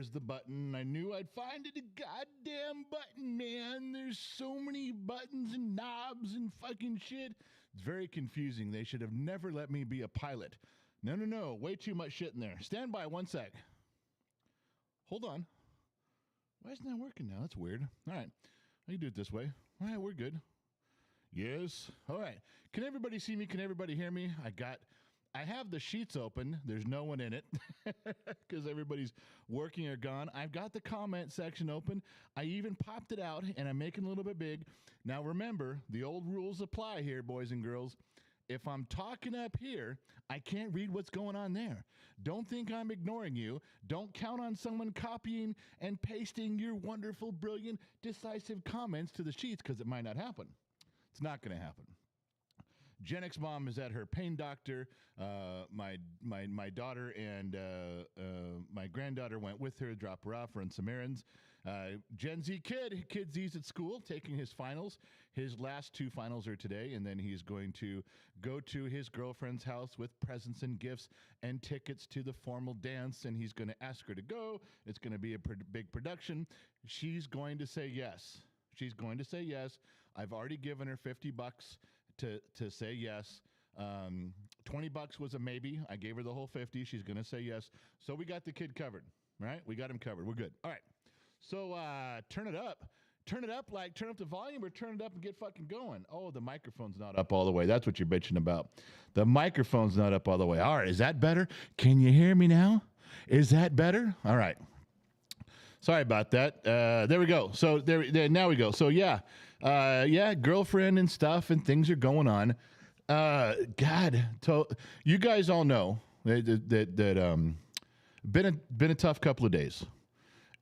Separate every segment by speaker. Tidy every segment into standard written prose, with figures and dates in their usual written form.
Speaker 1: there's the button. I knew I'd find it a goddamn button, man. There's so many buttons and knobs and fucking shit. It's very confusing. They should have never let me be a pilot. No. Way too much shit in there. Stand by 1 sec. Hold on. Why isn't that working now? That's weird. All right. I can do it this way. All right, we're good. Yes. All right. Can everybody see me? Can everybody hear me? I have the sheets open. There's no one in it because everybody's working or gone. I've got the comment section open. I even popped it out, and I'm making it a little bit big. Now, remember, the old rules apply here, boys and girls. If I'm talking up here, I can't read what's going on there. Don't think I'm ignoring you. Don't count on someone copying and pasting your wonderful, brilliant, decisive comments to the sheets because it might not happen. It's not going to happen. Gen X mom is at her pain doctor. My daughter and my granddaughter went with her, drop her off, run some errands. Gen Z Kid Z's at school, taking his finals. His last 2 finals are today, and then he's going to go to his girlfriend's house with presents and gifts and tickets to the formal dance, and he's going to ask her to go. It's going to be a big production. She's going to say yes. She's going to say yes. I've already given her $50 to say yes. $20 was a maybe. I gave her the whole 50. She's going to say yes. So we got the kid covered, right? We got him covered. We're good. All right. So turn it up. Turn it up, like turn up the volume or turn it up and get fucking going. Oh, the microphone's not up all the way. That's what you're bitching about. The microphone's not up all the way. All right. Is that better? Can you hear me now? Is that better? All right. Sorry about that. There we go. So there now we go. So yeah, girlfriend and stuff and things are going on. You guys all know that been a tough couple of days.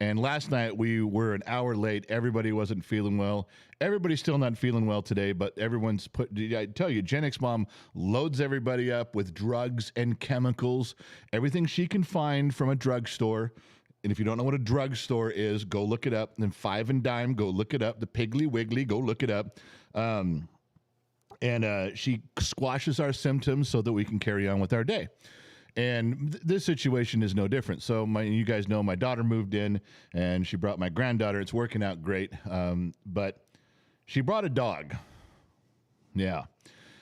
Speaker 1: And last night we were an hour late. Everybody wasn't feeling well. Everybody's still not feeling well today, but everyone's I tell you, Gen X mom loads everybody up with drugs and chemicals, everything she can find from a drugstore. And if you don't know what a drugstore is, go look it up. And Five and Dime, go look it up. The Piggly Wiggly, go look it up. She squashes our symptoms so that we can carry on with our day. And this situation is no different. So you guys know my daughter moved in, and she brought my granddaughter. It's working out great. But she brought a dog. Yeah.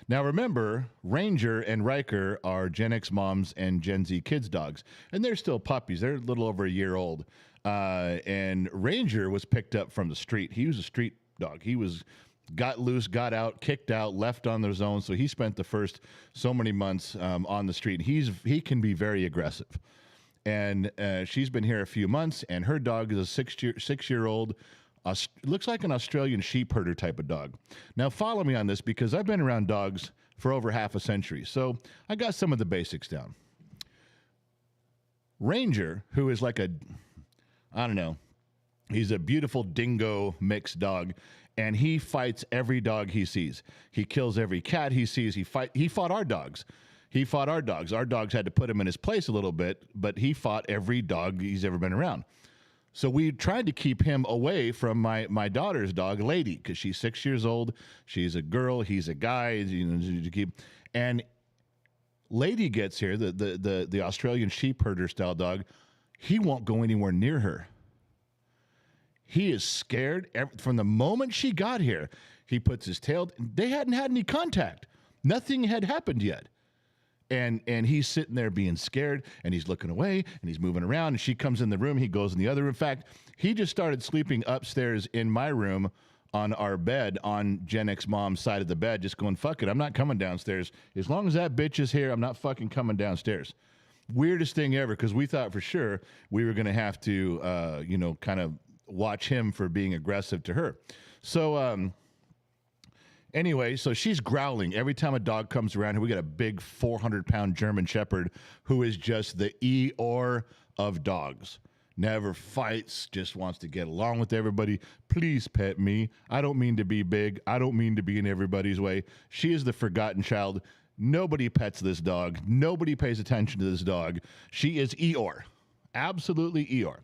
Speaker 1: Now, remember, Ranger and Riker are Gen X moms and Gen Z kids' dogs, and they're still puppies. They're a little over a year old. And Ranger was picked up from the street. He was a street dog. He got loose, got out, kicked out, left on their own. So he spent the first so many months on the street. He can be very aggressive. And she's been here a few months, and her dog is a six-year-old. Looks like an Australian sheep herder type of dog. Now, follow me on this because I've been around dogs for over half a century. So I got some of the basics down. Ranger, who is like he's a beautiful dingo mixed dog, and he fights every dog he sees. He kills every cat he sees. He fought our dogs. Our dogs had to put him in his place a little bit, but he fought every dog he's ever been around. So we tried to keep him away from my daughter's dog, Lady, because she's 6 years old. She's a girl. He's a guy. To keep. And Lady gets here, the Australian sheep herder style dog. He won't go anywhere near her. He is scared from the moment she got here. He puts his tail. They hadn't had any contact. Nothing had happened yet. And he's sitting there being scared, and he's looking away, and he's moving around, and she comes in the room, he goes in the other room. In fact, he just started sleeping upstairs in my room on our bed on Gen X mom's side of the bed, just going, fuck it, I'm not coming downstairs. As long as that bitch is here, I'm not fucking coming downstairs. Weirdest thing ever, because we thought for sure we were going to have to, kind of watch him for being aggressive to her. So, anyway, so she's growling every time a dog comes around here. We got a big 400-pound German Shepherd who is just the Eeyore of dogs. Never fights, just wants to get along with everybody. Please pet me. I don't mean to be big. I don't mean to be in everybody's way. She is the forgotten child. Nobody pets this dog. Nobody pays attention to this dog. She is Eeyore. Absolutely Eeyore.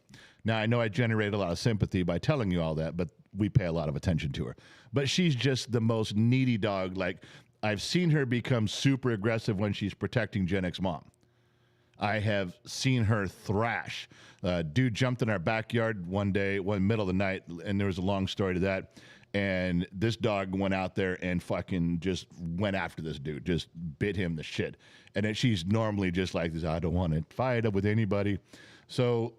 Speaker 1: Now, I know I generate a lot of sympathy by telling you all that, but we pay a lot of attention to her. But she's just the most needy dog. Like, I've seen her become super aggressive when she's protecting Gen X mom. I have seen her thrash. Dude jumped in our backyard one middle of the night, and there was a long story to that. And this dog went out there and fucking just went after this dude, just bit him the shit. And then she's normally just like this, I don't want to fight up with anybody. So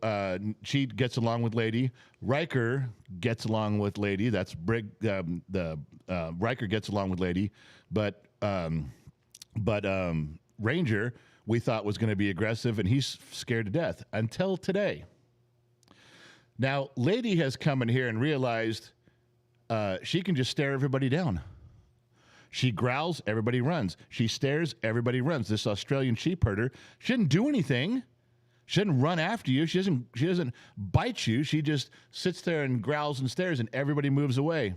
Speaker 1: she gets along with Lady. Riker gets along with Lady. That's Riker gets along with Lady. But Ranger, we thought was going to be aggressive, and he's scared to death until today. Now, Lady has come in here and realized she can just stare everybody down. She growls, everybody runs. She stares, everybody runs. This Australian sheep herder, she didn't do anything. She doesn't run after you. She doesn't bite you. She just sits there and growls and stares, and everybody moves away.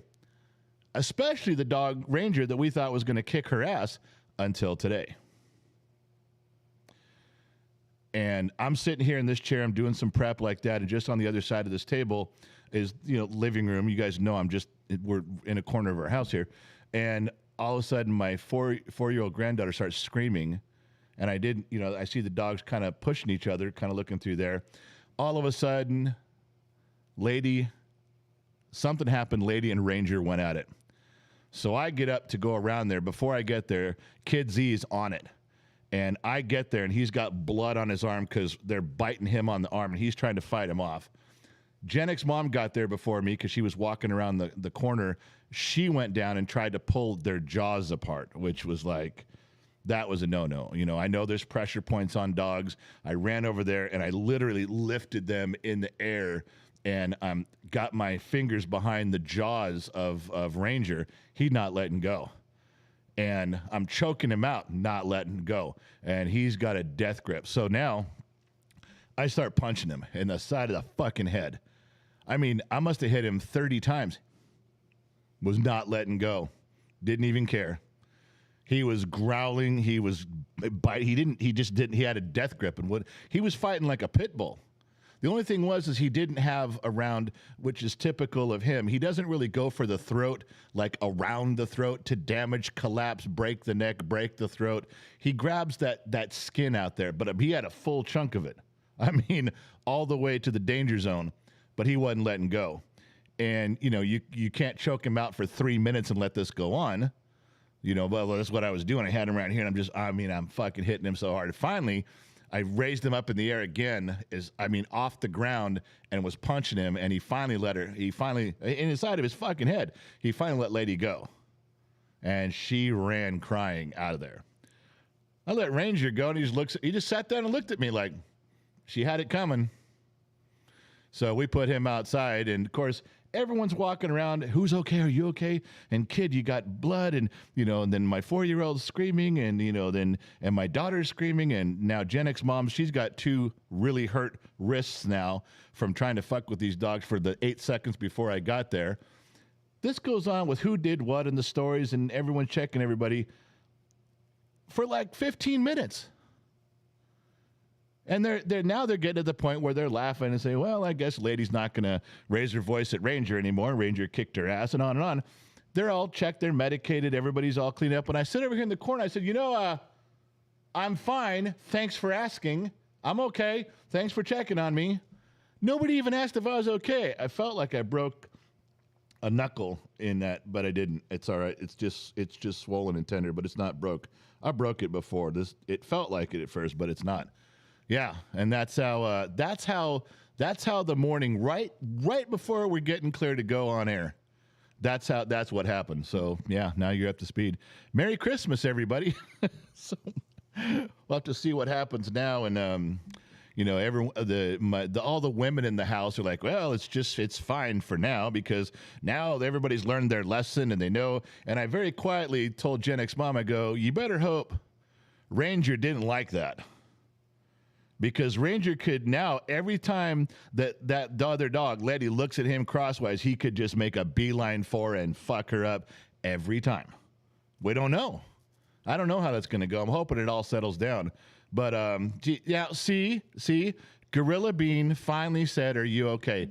Speaker 1: Especially the dog Ranger that we thought was going to kick her ass until today. And I'm sitting here in this chair. I'm doing some prep like that, and just on the other side of this table is, living room. You guys know we're in a corner of our house here, and all of a sudden my four-year-old granddaughter starts screaming, and I see the dogs kind of pushing each other, kind of looking through there. All of a sudden, something happened. Lady and Ranger went at it. So I get up to go around there. Before I get there, Kid Z's on it. And I get there, and he's got blood on his arm because they're biting him on the arm, and he's trying to fight him off. Jennick's mom got there before me because she was walking around the corner. She went down and tried to pull their jaws apart, which was like, that was a no-no. I know there's pressure points on dogs. I ran over there, and I literally lifted them in the air and got my fingers behind the jaws of Ranger. He's not letting go. And I'm choking him out, not letting go. And he's got a death grip. So now I start punching him in the side of the fucking head. I mean, I must have hit him 30 times. Was not letting go. Didn't even care. He was growling. He was biting. He had a death grip. And he was fighting like a pit bull. The only thing was he didn't have around, which is typical of him. He doesn't really go for the throat, like around the throat to damage, collapse, break the neck, break the throat. He grabs that skin out there, but he had a full chunk of it. I mean, all the way to the danger zone, but he wasn't letting go. And, you can't choke him out for 3 minutes and let this go on. Well, that's what I was doing. I had him right here, and I'm fucking hitting him so hard. And finally, I raised him up in the air again, off the ground, and was punching him, and he finally in the side of his fucking head, he finally let Lady go. And she ran crying out of there. I let Ranger go, and he just sat down and looked at me like she had it coming. So we put him outside, and of course, everyone's walking around. Who's okay? Are you okay? And kid, you got blood, and and then my 4-year-old's screaming, and and my daughter's screaming, and now Jennick's mom, she's got 2 really hurt wrists now from trying to fuck with these dogs for the 8 seconds before I got there. This goes on with who did what in the stories, and everyone checking everybody for like 15 minutes. And they're getting to the point where they're laughing and say, well, I guess Lady's not going to raise her voice at Ranger anymore. Ranger kicked her ass, and on and on. They're all checked. They're medicated. Everybody's all cleaned up. When I sit over here in the corner, I said, I'm fine. Thanks for asking. I'm okay. Thanks for checking on me. Nobody even asked if I was okay. I felt like I broke a knuckle in that, but I didn't. It's all right. It's just swollen and tender, but it's not broke. I broke it before. It felt like it at first, but it's not. Yeah, and that's how the morning right before we're getting clear to go on air. That's what happened. So yeah, now you're up to speed. Merry Christmas, everybody. So we'll have to see what happens now, and all the women in the house are like, well, it's fine for now because now everybody's learned their lesson and they know. And I very quietly told Jennick's mom, I go, you better hope Ranger didn't like that. Because Ranger could now, every time that other dog, Letty, looks at him crosswise, he could just make a beeline for and fuck her up every time. We don't know. I don't know how that's going to go. I'm hoping it all settles down. But, see, Gorilla Bean finally said, are you okay?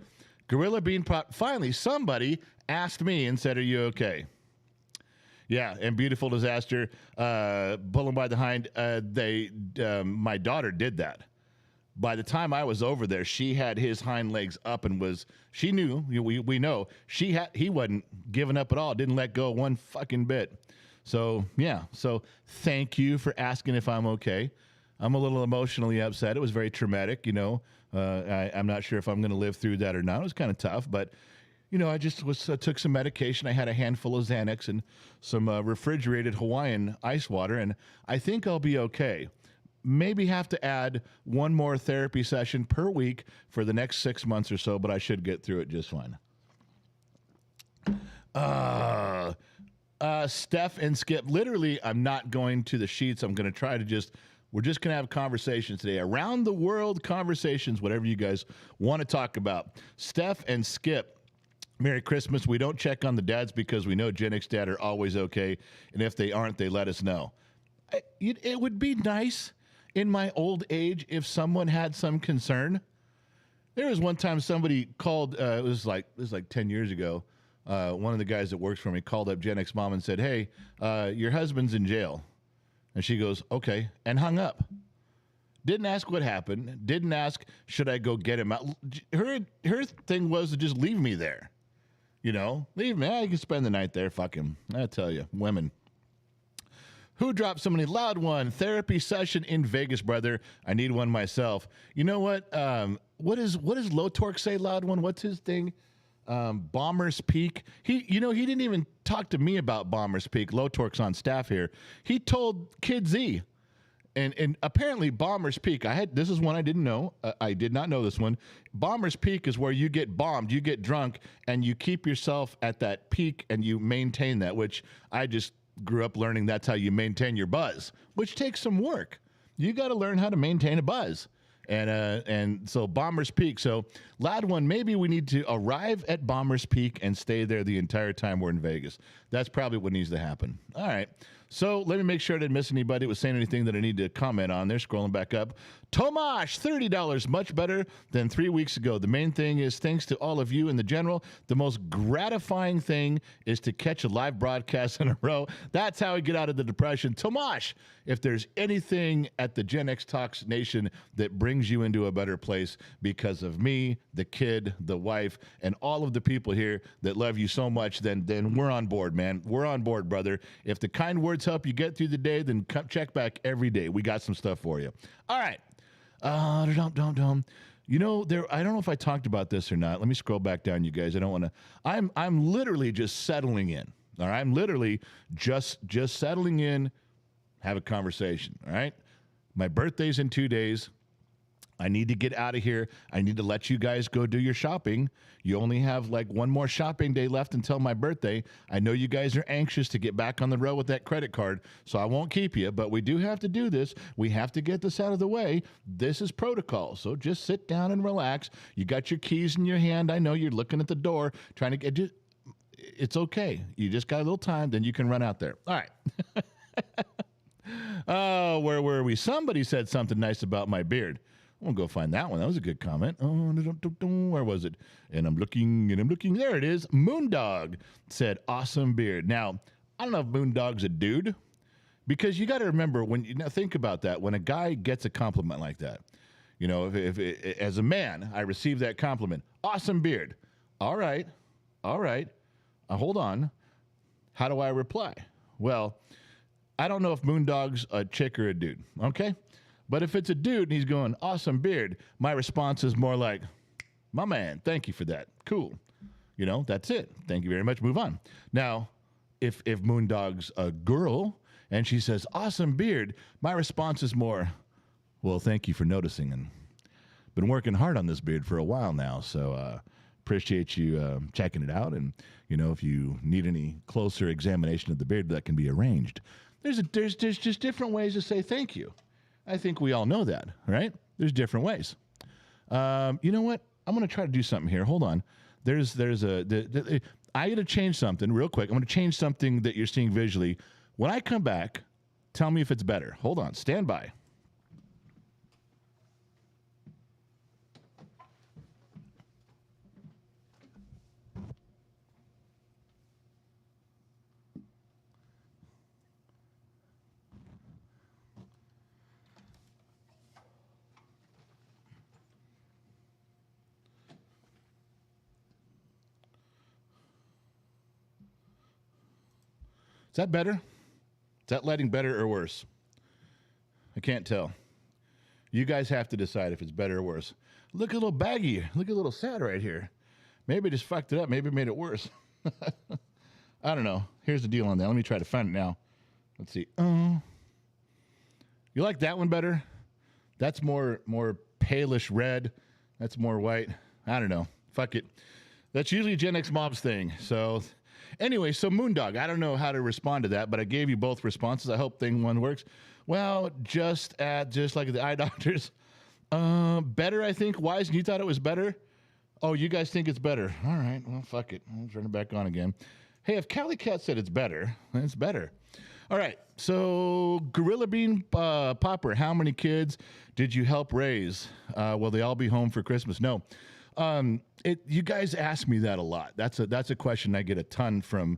Speaker 1: Gorilla Bean, finally, somebody asked me and said, are you okay? Yeah, and beautiful disaster. Pull them by the hind. My daughter did that. By the time I was over there, she had his hind legs up and was. She knew. We know he wasn't giving up at all. Didn't let go one fucking bit. So yeah. So thank you for asking if I'm okay. I'm a little emotionally upset. It was very traumatic. I'm not sure if I'm going to live through that or not. It was kind of tough, but I just took some medication. I had a handful of Xanax and some refrigerated Hawaiian ice water, and I think I'll be okay. Maybe have to add one more therapy session per week for the next 6 months or so, but I should get through it just fine. Steph and Skip, literally, I'm not going to the sheets. I'm going to try to we're just going to have conversations today. Around the world conversations, whatever you guys want to talk about. Steph and Skip, Merry Christmas. We don't check on the dads because we know Gen X dad are always okay. And if they aren't, they let us know. It would be nice in my old age if someone had some concern. There was one time somebody called, it was like 10 years ago. One of the guys that works for me called up Gen X mom and said, hey, your husband's in jail. And she goes, okay, and hung up. Didn't ask what happened. Didn't ask, should I go get him out? Her thing was to just leave me there. Leave me. I can spend the night there. Fuck him. I tell you, women. Who dropped somebody? Loud one. Therapy session in Vegas, brother. I need one myself. You know what? What does Low Torque say, Loud one? What's his thing? Bombers Peak. He didn't even talk to me about Bombers Peak. Low Torque's on staff here. He told Kid Z. And apparently Bombers Peak, this is one I didn't know. I did not know this one. Bombers Peak is where you get bombed, you get drunk, and you keep yourself at that peak and you maintain that, which I just grew up learning that's how you maintain your buzz, which takes some work. You got to learn how to maintain a buzz. And so Bombers Peak. So Loud one, maybe we need to arrive at Bombers Peak and stay there the entire time we're in Vegas. That's probably what needs to happen. All right. So let me make sure I didn't miss anybody that was saying anything that I need to comment on. They're scrolling back up. Tomash, $30, much better than 3 weeks ago. The main thing is, thanks to all of you in the general, the most gratifying thing is to catch a live broadcast in a row. That's how we get out of the depression. Tomash, if there's anything at the Gen X Talks Nation that brings you into a better place because of me, the kid, the wife, and all of the people here that love you so much, then we're on board, man. We're on board, brother. If the kind words help you get through the day, then check back every day. We got some stuff for you. All right. I don't know if I talked about this or not. Let me scroll back down, you guys. I don't want to. I'm literally just settling in. All right. I'm literally just settling in. Have a conversation. All right. My birthday's in 2 days. I need to get out of here. I need to let you guys go do your shopping. You only have like one more shopping day left until my birthday. I know you guys are anxious to get back on the road with that credit card, so I won't keep you, but we do have to do this. We have to get this out of the way. This is protocol, so just sit down and relax. You got your keys in your hand. I know you're looking at the door, trying to get you. It's okay. You just got a little time, then you can run out there. All right. Oh, where were we? Somebody said something nice about my beard. We'll go find that one. That was a good comment. Oh, where was it? And I'm looking. There it is. Moondog said, awesome beard. Now, I don't know if Moondog's a dude, because you got to remember, when you think about that, when a guy gets a compliment like that, if as a man, I receive that compliment, awesome beard. All right. Hold on. How do I reply? Well, I don't know if Moondog's a chick or a dude. Okay. But if it's a dude and he's going, awesome beard, my response is more like, my man, thank you for that. Cool. That's it. Thank you very much. Move on. Now, if Moondog's a girl and she says, awesome beard, my response is more, well, thank you for noticing, and been working hard on this beard for a while now, so appreciate you checking it out. And, if you need any closer examination of the beard, that can be arranged. There's just different ways to say thank you. I think we all know that, right? There's different ways. You know what? I'm going to try to do something here. Hold on. I got to change something real quick. I'm going to change something that you're seeing visually. When I come back, tell me if it's better. Hold on. Stand by. Is that better? Is that lighting better or worse? I can't tell. You guys have to decide if it's better or worse. Look a little baggy. Look a little sad right here. Maybe I just fucked it up. Maybe it made it worse. I don't know. Here's the deal on that. Let me try to find it now. Let's see. You like that one better? That's more palish red. That's more white. I don't know. Fuck it. That's usually Gen X Mom's thing. So anyway, so Moondog, I don't know how to respond to that, but I gave you both responses. I hope thing one works. Well, just like the eye doctors. Better, I think. Wise, you thought it was better? Oh, you guys think it's better. All right. Well, fuck it. I'll turn it back on again. Hey, if Cali Cat said it's better, then it's better. All right. So, Gorilla Bean Popper, how many kids did you help raise? Will they all be home for Christmas? No. You guys ask me that a lot. That's a question I get a ton from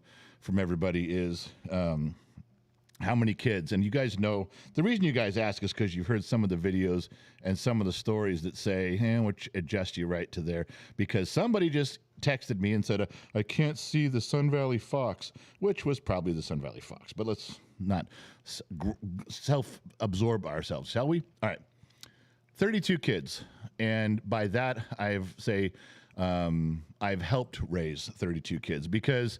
Speaker 1: everybody is how many kids? And you guys know the reason you guys ask is because you've heard some of the videos and some of the stories that say, which adjust you right to there. Because somebody just texted me and said, I can't see the Sun Valley Fox, which was probably the Sun Valley Fox. But let's not self-absorb ourselves, shall we? All right. 32 kids. And by that, I've helped raise 32 kids because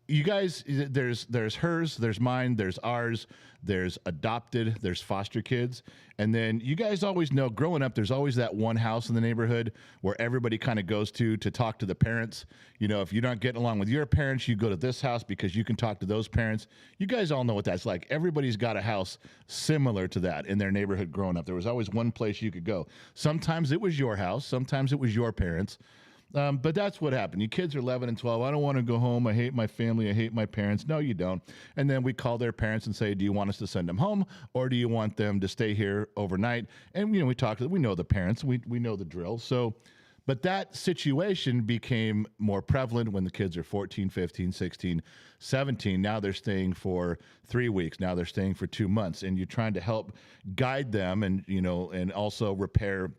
Speaker 1: you guys, there's hers, there's mine, there's ours, there's adopted, there's foster kids. And then you guys always know growing up, there's always that one house in the neighborhood where everybody kind of goes to talk to the parents. You know, if you're not getting along with your parents, you go to this house because you can talk to those parents. You guys all know what that's like. Everybody's got a house similar to that in their neighborhood growing up. There was always one place you could go. Sometimes it was your house. Sometimes it was your parents. But that's what happened. You kids are 11 and 12. I don't want to go home. I hate my family. I hate my parents. No, you don't. And then we call their parents and say, do you want us to send them home or do you want them to stay here overnight? And, we talk to them. We know the parents. We know the drill. So, but that situation became more prevalent when the kids are 14, 15, 16, 17. Now they're staying for 3 weeks. Now they're staying for 2 months. And you're trying to help guide them and, and also repair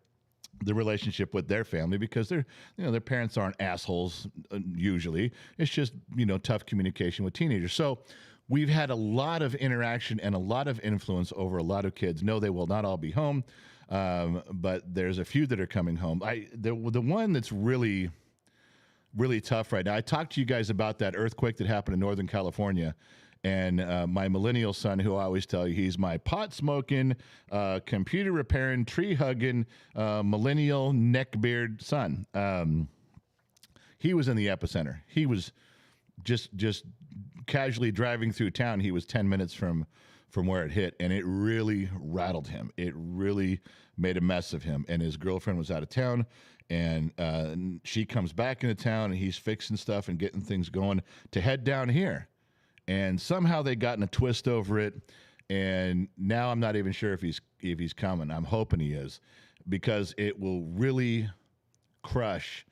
Speaker 1: the relationship with their family because their parents aren't assholes usually. It's just, tough communication with teenagers. So we've had a lot of interaction and a lot of influence over a lot of kids. No, they will not all be home. But there's a few that are coming home. The one that's really, really tough right now. I talked to you guys about that earthquake that happened in Northern California. And my millennial son, who I always tell you, he's my pot-smoking, computer repairing, tree-hugging, millennial neckbeard son. He was in the epicenter. He was just casually driving through town. He was 10 minutes from where it hit, and it really rattled him. It really made a mess of him. And his girlfriend was out of town, and she comes back into town, and he's fixing stuff and getting things going to head down here. And somehow they got in a twist over it, and now I'm not even sure if he's coming. I'm hoping he is, because it will really crush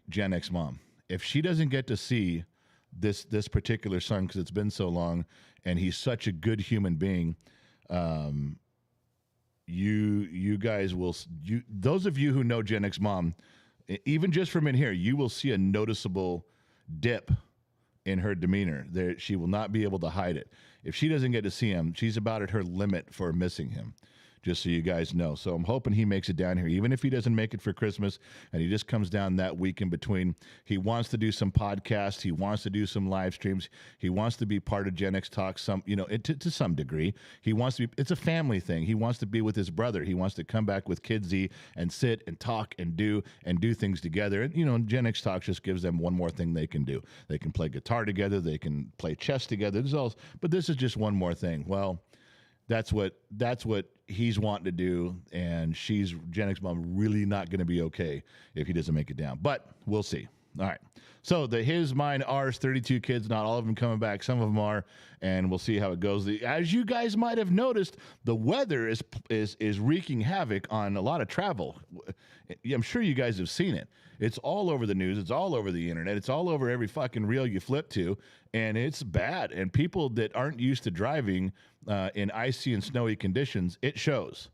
Speaker 1: Gen X Mom if she doesn't get to see this particular son because it's been so long, and he's such a good human being. You guys will those of you who know Gen X Mom, even just from in here, you will see a noticeable dip in her demeanor. She will not be able to hide it. If she doesn't get to see him, she's about at her limit for missing him, just so you guys know. So I'm hoping he makes it down here, even if he doesn't make it for Christmas and he just comes down that week in between. He wants to do some podcasts. He wants to do some live streams. He wants to be part of Gen X Talk, to some degree. He wants to be, it's a family thing. He wants to be with his brother. He wants to come back with Kid Z and sit and talk and do things together. And, Gen X Talk just gives them one more thing they can do. They can play guitar together. They can play chess together. But this is just one more thing. Well, that's what he's wanting to do, and Gen X Mom really not going to be okay if he doesn't make it down. But we'll see. All right. So his, mine, ours, 32 kids, not all of them coming back. Some of them are, and we'll see how it goes. As you guys might have noticed, the weather is wreaking havoc on a lot of travel. I'm sure you guys have seen it. It's all over the news. It's all over the internet. It's all over every fucking reel you flip to, and it's bad. And people that aren't used to driving in icy and snowy conditions, it shows.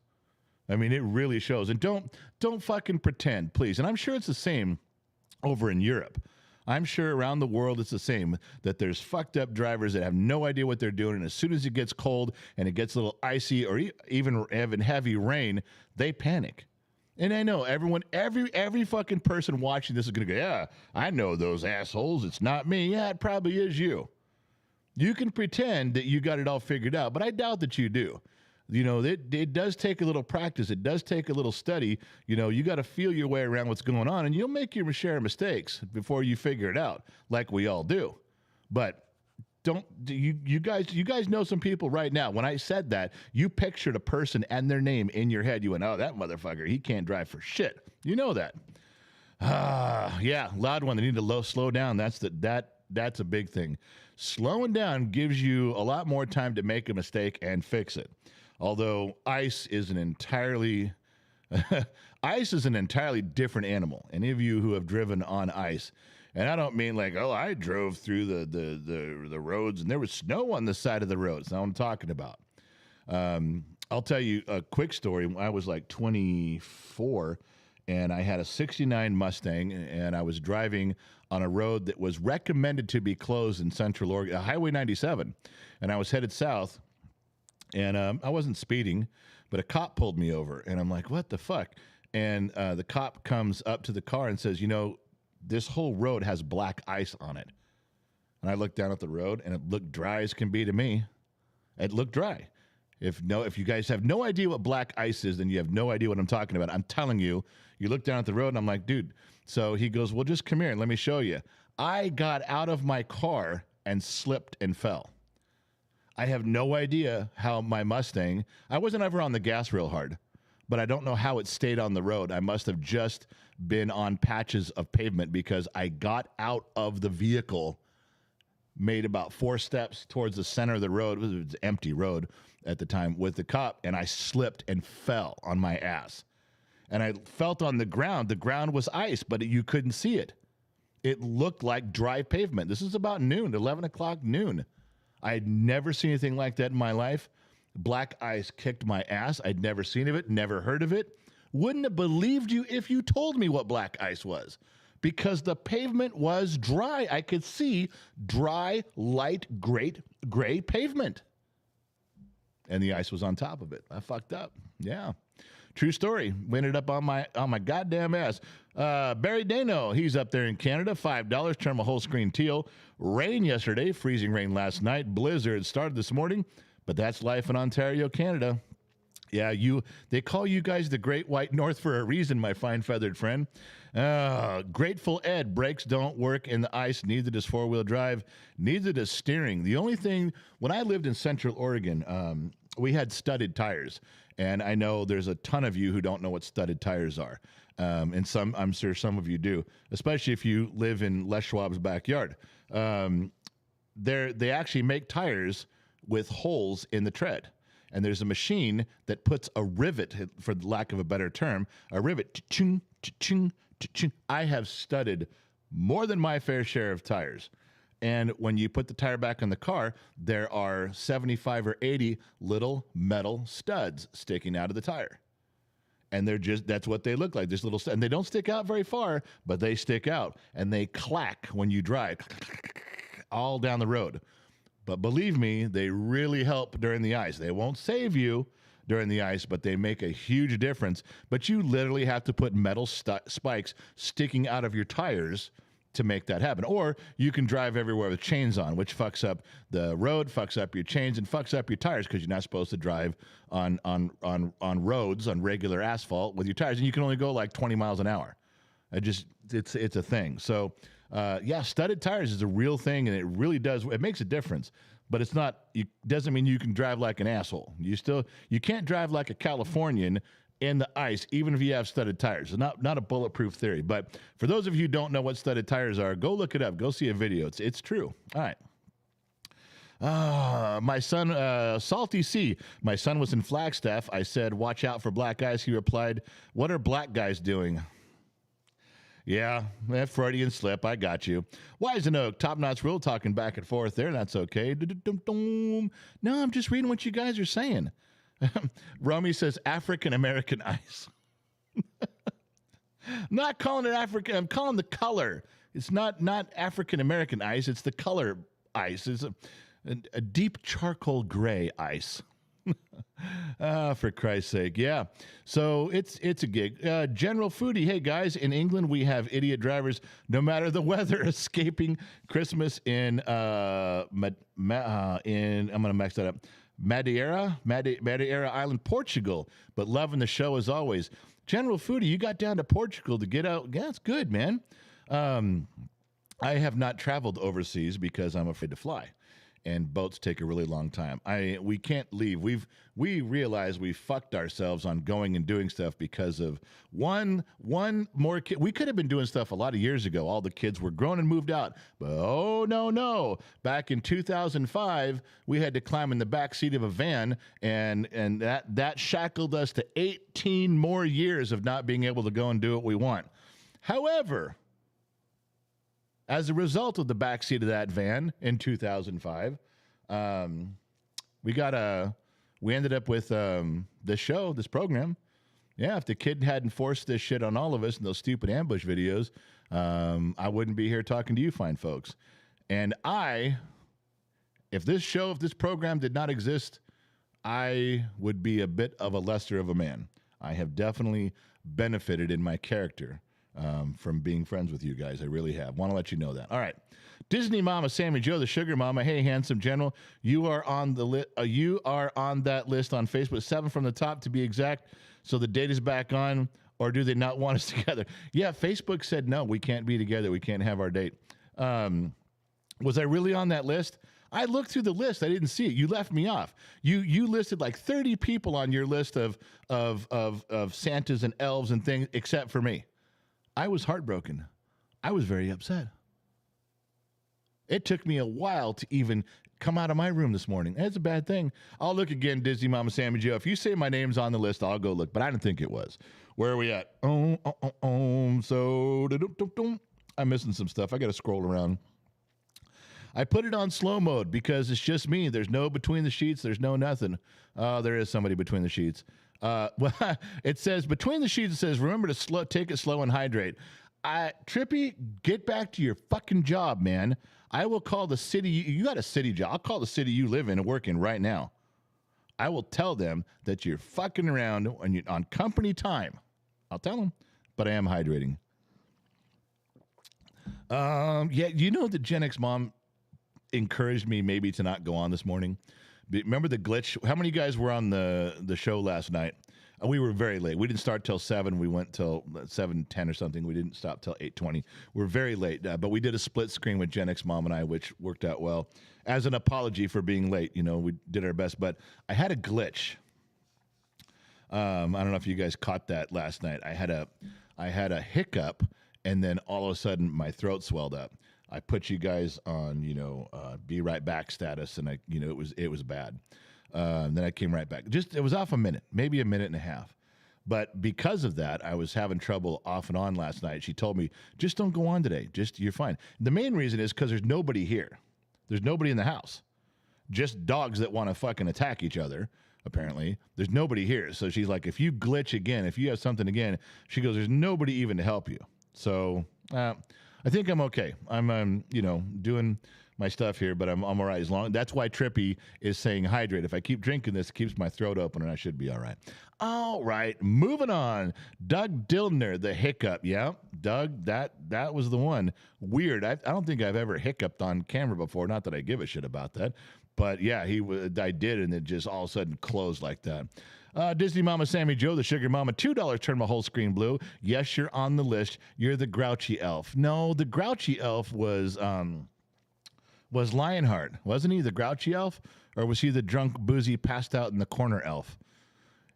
Speaker 1: I mean, it really shows. And don't fucking pretend, please. And I'm sure it's the same over in Europe. I'm sure around the world it's the same, that there's fucked up drivers that have no idea what they're doing. And as soon as it gets cold and it gets a little icy or even having heavy rain, they panic. And I know every fucking person watching this is going to go, yeah, I know those assholes. It's not me. Yeah, it probably is you. You can pretend that you got it all figured out, but I doubt that you do. You know, it does take a little practice. It does take a little study. You know, you got to feel your way around what's going on, and you'll make your share of mistakes before you figure it out, like we all do. But you guys know some people right now. When I said that, you pictured a person and their name in your head. You went, oh, that motherfucker, he can't drive for shit. You know that. Yeah, loud one. They need to slow down. That's a big thing. Slowing down gives you a lot more time to make a mistake and fix it. Although ice is an entirely different animal. Any of you who have driven on ice, and I don't mean like, oh, I drove through the roads and there was snow on the side of the roads. That's not what I'm talking about. I'll tell you a quick story. I was like 24, and I had a 69 Mustang, and I was driving on a road that was recommended to be closed in Central Oregon, Highway 97, and I was headed south. And I wasn't speeding, but a cop pulled me over. And I'm like, what the fuck? And the cop comes up to the car and says, you know, this whole road has black ice on it. And I looked down at the road, and it looked dry as can be to me. It looked dry. If you guys have no idea what black ice is, then you have no idea what I'm talking about. I'm telling you, you look down at the road, and I'm like, dude. So he goes, well, just come here and let me show you. I got out of my car and slipped and fell. I have no idea how my Mustang, I wasn't ever on the gas real hard, but I don't know how it stayed on the road. I must have just been on patches of pavement because I got out of the vehicle, made about 4 steps towards the center of the road. It was an empty road at the time with the cop, and I slipped and fell on my ass. And I felt on the ground. The ground was ice, but you couldn't see it. It looked like dry pavement. This is about noon, 11 o'clock noon. I had never seen anything like that in my life. Black ice kicked my ass. I'd never seen of it, never heard of it. Wouldn't have believed you if you told me what black ice was, because the pavement was dry. I could see dry, light, gray pavement. And the ice was on top of it. I fucked up. Yeah. True story. Ended up on my goddamn ass. Barry Dano, he's up there in Canada. $5, turn my whole screen teal. Rain yesterday, freezing rain last night. Blizzard started this morning, but that's life in Ontario, Canada. Yeah, they call you guys the Great White North for a reason, my fine feathered friend. Grateful Ed, brakes don't work in the ice, neither does four-wheel drive, neither does steering. The only thing, when I lived in Central Oregon, we had studded tires. And I know there's a ton of you who don't know what studded tires are. And I'm sure some of you do, especially if you live in Les Schwab's backyard. They actually make tires with holes in the tread. And there's a machine that puts a rivet, for lack of a better term, a rivet. Cha-chung, cha-chung, cha-chung. I have studded more than my fair share of tires. And when you put the tire back in the car, there are 75 or 80 little metal studs sticking out of the tire. And that's what they look like, this little stud. And they don't stick out very far, but they stick out. And they clack when you drive all down the road. But believe me, they really help during the ice. They won't save you during the ice, but they make a huge difference. But you literally have to put metal spikes sticking out of your tires to make that happen. Or you can drive everywhere with chains on, which fucks up the road, fucks up your chains, and fucks up your tires, because you're not supposed to drive on roads, on regular asphalt with your tires, and you can only go like 20 miles an hour. It's a thing. So yeah, studded tires is a real thing, and it really does. It makes a difference, but doesn't mean you can drive like an asshole. You can't drive like a Californian in the ice, even if you have studded tires. It's not a bulletproof theory. But for those of you who don't know what studded tires are, go look it up. Go see a video. It's true. All right. My son, Salty C. My son was in Flagstaff. I said, watch out for black guys. He replied, what are black guys doing? Yeah, that Freudian slip. I got you. Wise and Oak, Top Notch Rule, talking back and forth there. That's okay. No, I'm just reading what you guys are saying. Romy says African-American ice. I'm not calling it African. I'm calling the color. It's not African American ice. It's the color ice. It's a deep charcoal gray ice. For Christ's sake, yeah. So it's a gig. General Foodie, hey guys, in England we have idiot drivers, no matter the weather, escaping Christmas in I'm gonna mix that up. Madeira Island, Portugal, but loving the show as always. General Foodie, you got down to Portugal to get out. Yeah, that's good, man. I have not traveled overseas because I'm afraid to fly, and boats take a really long time. We can't leave. We realize we fucked ourselves on going and doing stuff because of one more kid. We could have been doing stuff a lot of years ago. All the kids were grown and moved out. But oh no. Back in 2005, we had to climb in the back seat of a van, and that shackled us to 18 more years of not being able to go and do what we want. However, as a result of the backseat of that van in 2005, we ended up with this program. Yeah, if the kid hadn't forced this shit on all of us in those stupid ambush videos, I wouldn't be here talking to you fine folks. And if this program did not exist, I would be a bit of a lesser of a man. I have definitely benefited in my character from being friends with you guys. I really have. Want to let you know that. All right. Disney Mama, Sammy Joe, the Sugar Mama. Hey, handsome general. You are on you are on that list on Facebook. 7 from the top to be exact. So the date is back on, or do they not want us together? Yeah, Facebook said no, we can't be together. We can't have our date. Was I really on that list? I looked through the list. I didn't see it. You left me off. You listed like 30 people on your list of Santas and elves and things, except for me. I was heartbroken. I was very upset. It took me a while to even come out of my room this morning. That's a bad thing. I'll look again, Disney Mama Sammy Joe. If you say my name's on the list, I'll go look. But I didn't think it was. Where are we at? So I'm missing some stuff. I got to scroll around. I put it on slow mode because it's just me. There's no between the sheets. There's no nothing. There is somebody between the sheets. Well, it says between the sheets. It says remember to take it slow and hydrate. Trippy, get back to your fucking job, man. I will call the city. You got a city job. I'll call the city you live in and work in right now. I will tell them that you're fucking around when you're on company time. I'll tell them, but I am hydrating. Yeah, you know that Gen X mom encouraged me maybe to not go on this morning. Remember the glitch? How many of you guys were on the show last night? We were very late. We didn't start till 7. We went till 7:10 or something. We didn't stop till 8:20. We're very late, but we did a split screen with Gen X Mom and I, which worked out well. As an apology for being late, we did our best. But I had a glitch. I don't know if you guys caught that last night. I had a hiccup, and then all of a sudden my throat swelled up. I put you guys on, be right back status, and it was bad. Then I came right back. It was off a minute, maybe a minute and a half. But because of that, I was having trouble off and on last night. She told me, just don't go on today. You're fine. The main reason is because there's nobody here. There's nobody in the house. Just dogs that want to fucking attack each other, apparently. There's nobody here. So she's like, if you glitch again, if you have something again, she goes, there's nobody even to help you. So I think I'm okay. I'm doing my stuff here, but I'm all right. That's why Trippy is saying hydrate. If I keep drinking this, it keeps my throat open, and I should be all right. All right, moving on. Doug Dillner, the hiccup. Yeah, Doug, that was the one. Weird. I don't think I've ever hiccuped on camera before. Not that I give a shit about that, but yeah, I did, and it just all of a sudden closed like that. Disney Mama Sammy Joe, the Sugar Mama, $2 turned my whole screen blue. Yes, you're on the list. You're the grouchy elf. No, the grouchy elf was Lionheart. Wasn't he the grouchy elf? Or was he the drunk, boozy, passed out in the corner elf?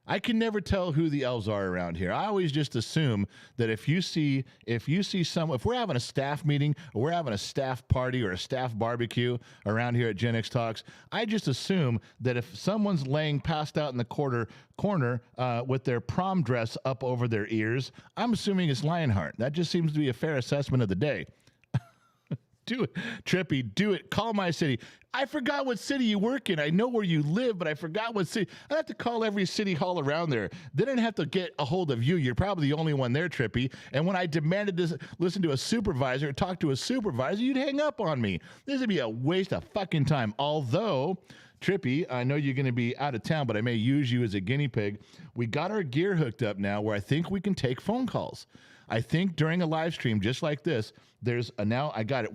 Speaker 1: I can never tell who the elves are around here. I always just assume that if we're having a staff meeting or we're having a staff party or a staff barbecue around here at Gen X Talks, I just assume that if someone's laying passed out in the corner with their prom dress up over their ears, I'm assuming it's Lionheart. That just seems to be a fair assessment of the day. Do it, Trippy. Do it. Call my city. I forgot what city you work in. I know where you live, but I forgot what city. I have to call every city hall around there. They didn't have to get a hold of you. You're probably the only one there, Trippy. And when I demanded to listen to a supervisor, talk to a supervisor, you'd hang up on me. This would be a waste of fucking time. Although, Trippy, I know you're going to be out of town, but I may use you as a guinea pig. We got our gear hooked up now where I think we can take phone calls. I think during a live stream just like this, there's a now I got it.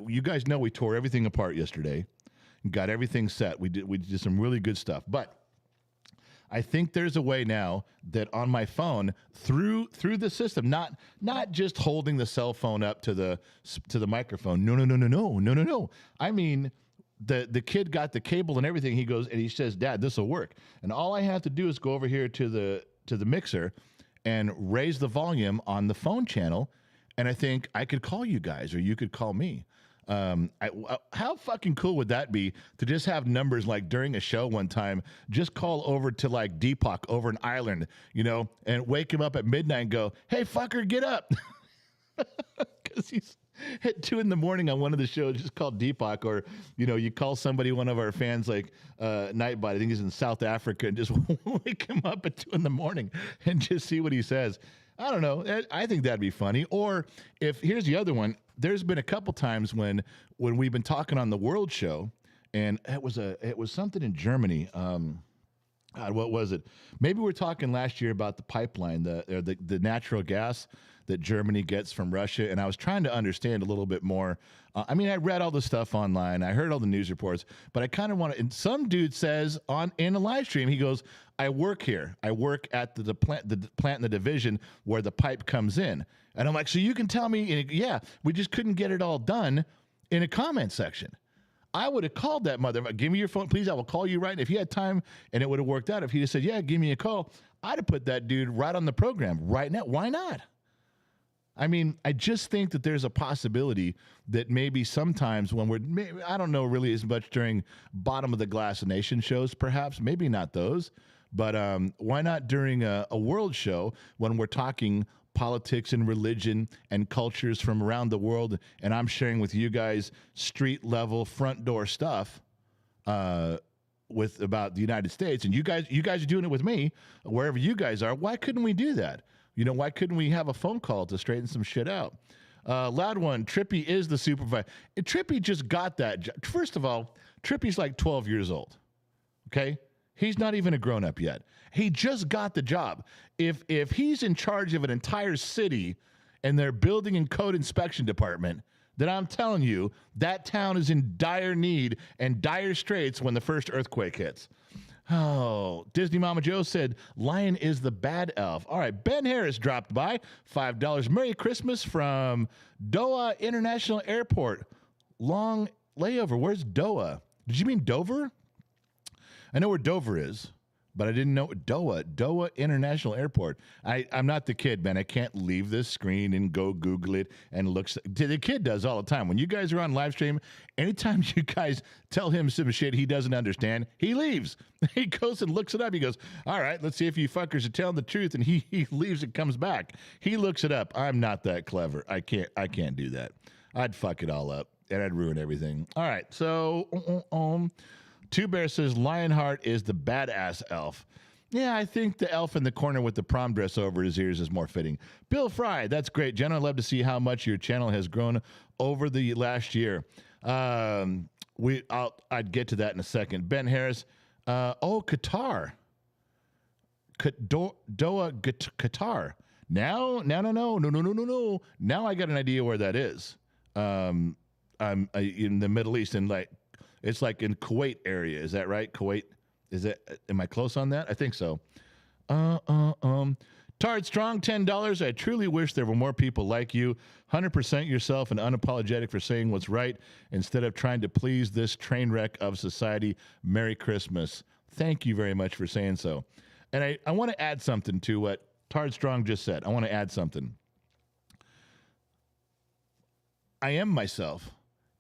Speaker 1: You guys know we tore everything apart yesterday, got everything set. We did some really good stuff, but I think there's a way now that on my phone through the system, not just holding the cell phone up to the microphone. No. I mean, the kid got the cable and everything. He goes and he says, "Dad, this will work." And all I have to do is go over here to the mixer and raise the volume on the phone channel, and I think I could call you guys, or you could call me. How fucking cool would that be to just have numbers like during a show one time, just call over to like Deepak over in Ireland, and wake him up at midnight and go, "Hey, fucker, get up." Because he's at 2 a.m. on one of the shows, just call Deepak, or you call somebody, one of our fans, like Nightbot, I think he's in South Africa, and just wake him up at 2 a.m. and just see what he says. I don't know. I think that'd be funny. Or here's the other one. There's been a couple times when we've been talking on the World Show, and it was something in Germany. God, what was it? Maybe we're talking last year about the pipeline, the natural gas that Germany gets from Russia, and I was trying to understand a little bit more. I read all the stuff online, I heard all the news reports, but I kind of want to. And some dude says in a live stream, he goes, "I work here. I work at the plant in the division where the pipe comes in." And I'm like, "So you can tell me?" And yeah, we just couldn't get it all done in a comment section. I would have called that motherfucker. "Give me your phone, please. I will call you right." And if he had time and it would have worked out, if he just said, "Yeah, give me a call," I'd have put that dude right on the program right now. Why not? I just think that there's a possibility that maybe sometimes when I don't know really as much during Bottom of the Glass Nation shows, perhaps, maybe not those, but why not during a world show when we're talking politics and religion and cultures from around the world, and I'm sharing with you guys street level, front door stuff about the United States, and you guys are doing it with me wherever you guys are. Why couldn't we do that? Why couldn't we have a phone call to straighten some shit out? Loud one, Trippy is the supervisor. Trippy just got that. First of all, Trippy's like 12 years old. Okay? He's not even a grown-up yet. He just got the job. If he's in charge of an entire city and their building and code inspection department, then I'm telling you, that town is in dire need and dire straits when the first earthquake hits. Oh, Disney Mama Joe said, "Lion is the bad elf." All right, Ben Harris dropped by, $5. Merry Christmas from Doha International Airport. Long layover. Where's Doha? Did you mean Dover? I know where Dover is, but I didn't know Doha International Airport. I'm not the kid, man. I can't leave this screen and go Google it and look. The kid does all the time. When you guys are on live stream, anytime you guys tell him some shit he doesn't understand, he leaves. He goes and looks it up. He goes, "All right, let's see if you fuckers are telling the truth." And he leaves and comes back. He looks it up. I'm not that clever. I can't do that. I'd fuck it all up and I'd ruin everything. All right, so Two Bear says Lionheart is the badass elf. Yeah, I think the elf in the corner with the prom dress over his ears is more fitting. Bill Fry, that's great. Jen, I'd love to see how much your channel has grown over the last year. I'd get to that in a second. Ben Harris, Qatar. Doha, Qatar. No. Now I got an idea where that is. I'm in the Middle East, and it's like in Kuwait area. Is that right? Kuwait? Am I close on that? I think so. Tard Strong, $10. I truly wish there were more people like you. 100% yourself and unapologetic for saying what's right instead of trying to please this train wreck of society. Merry Christmas. Thank you very much for saying so. And I want to add something to what Tard Strong just said. I want to add something. I am myself,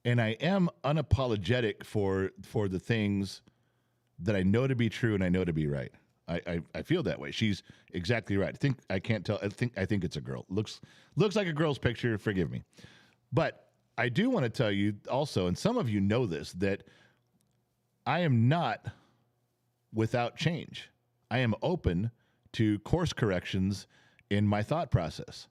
Speaker 1: and I am unapologetic for the things that I know to be true and I know to be right. I feel that way. She's exactly right. I think it's a girl. Looks like a girl's picture. Forgive me. But I do want to tell you also, and some of you know this, that I am not without change. I am open to course corrections in my thought process.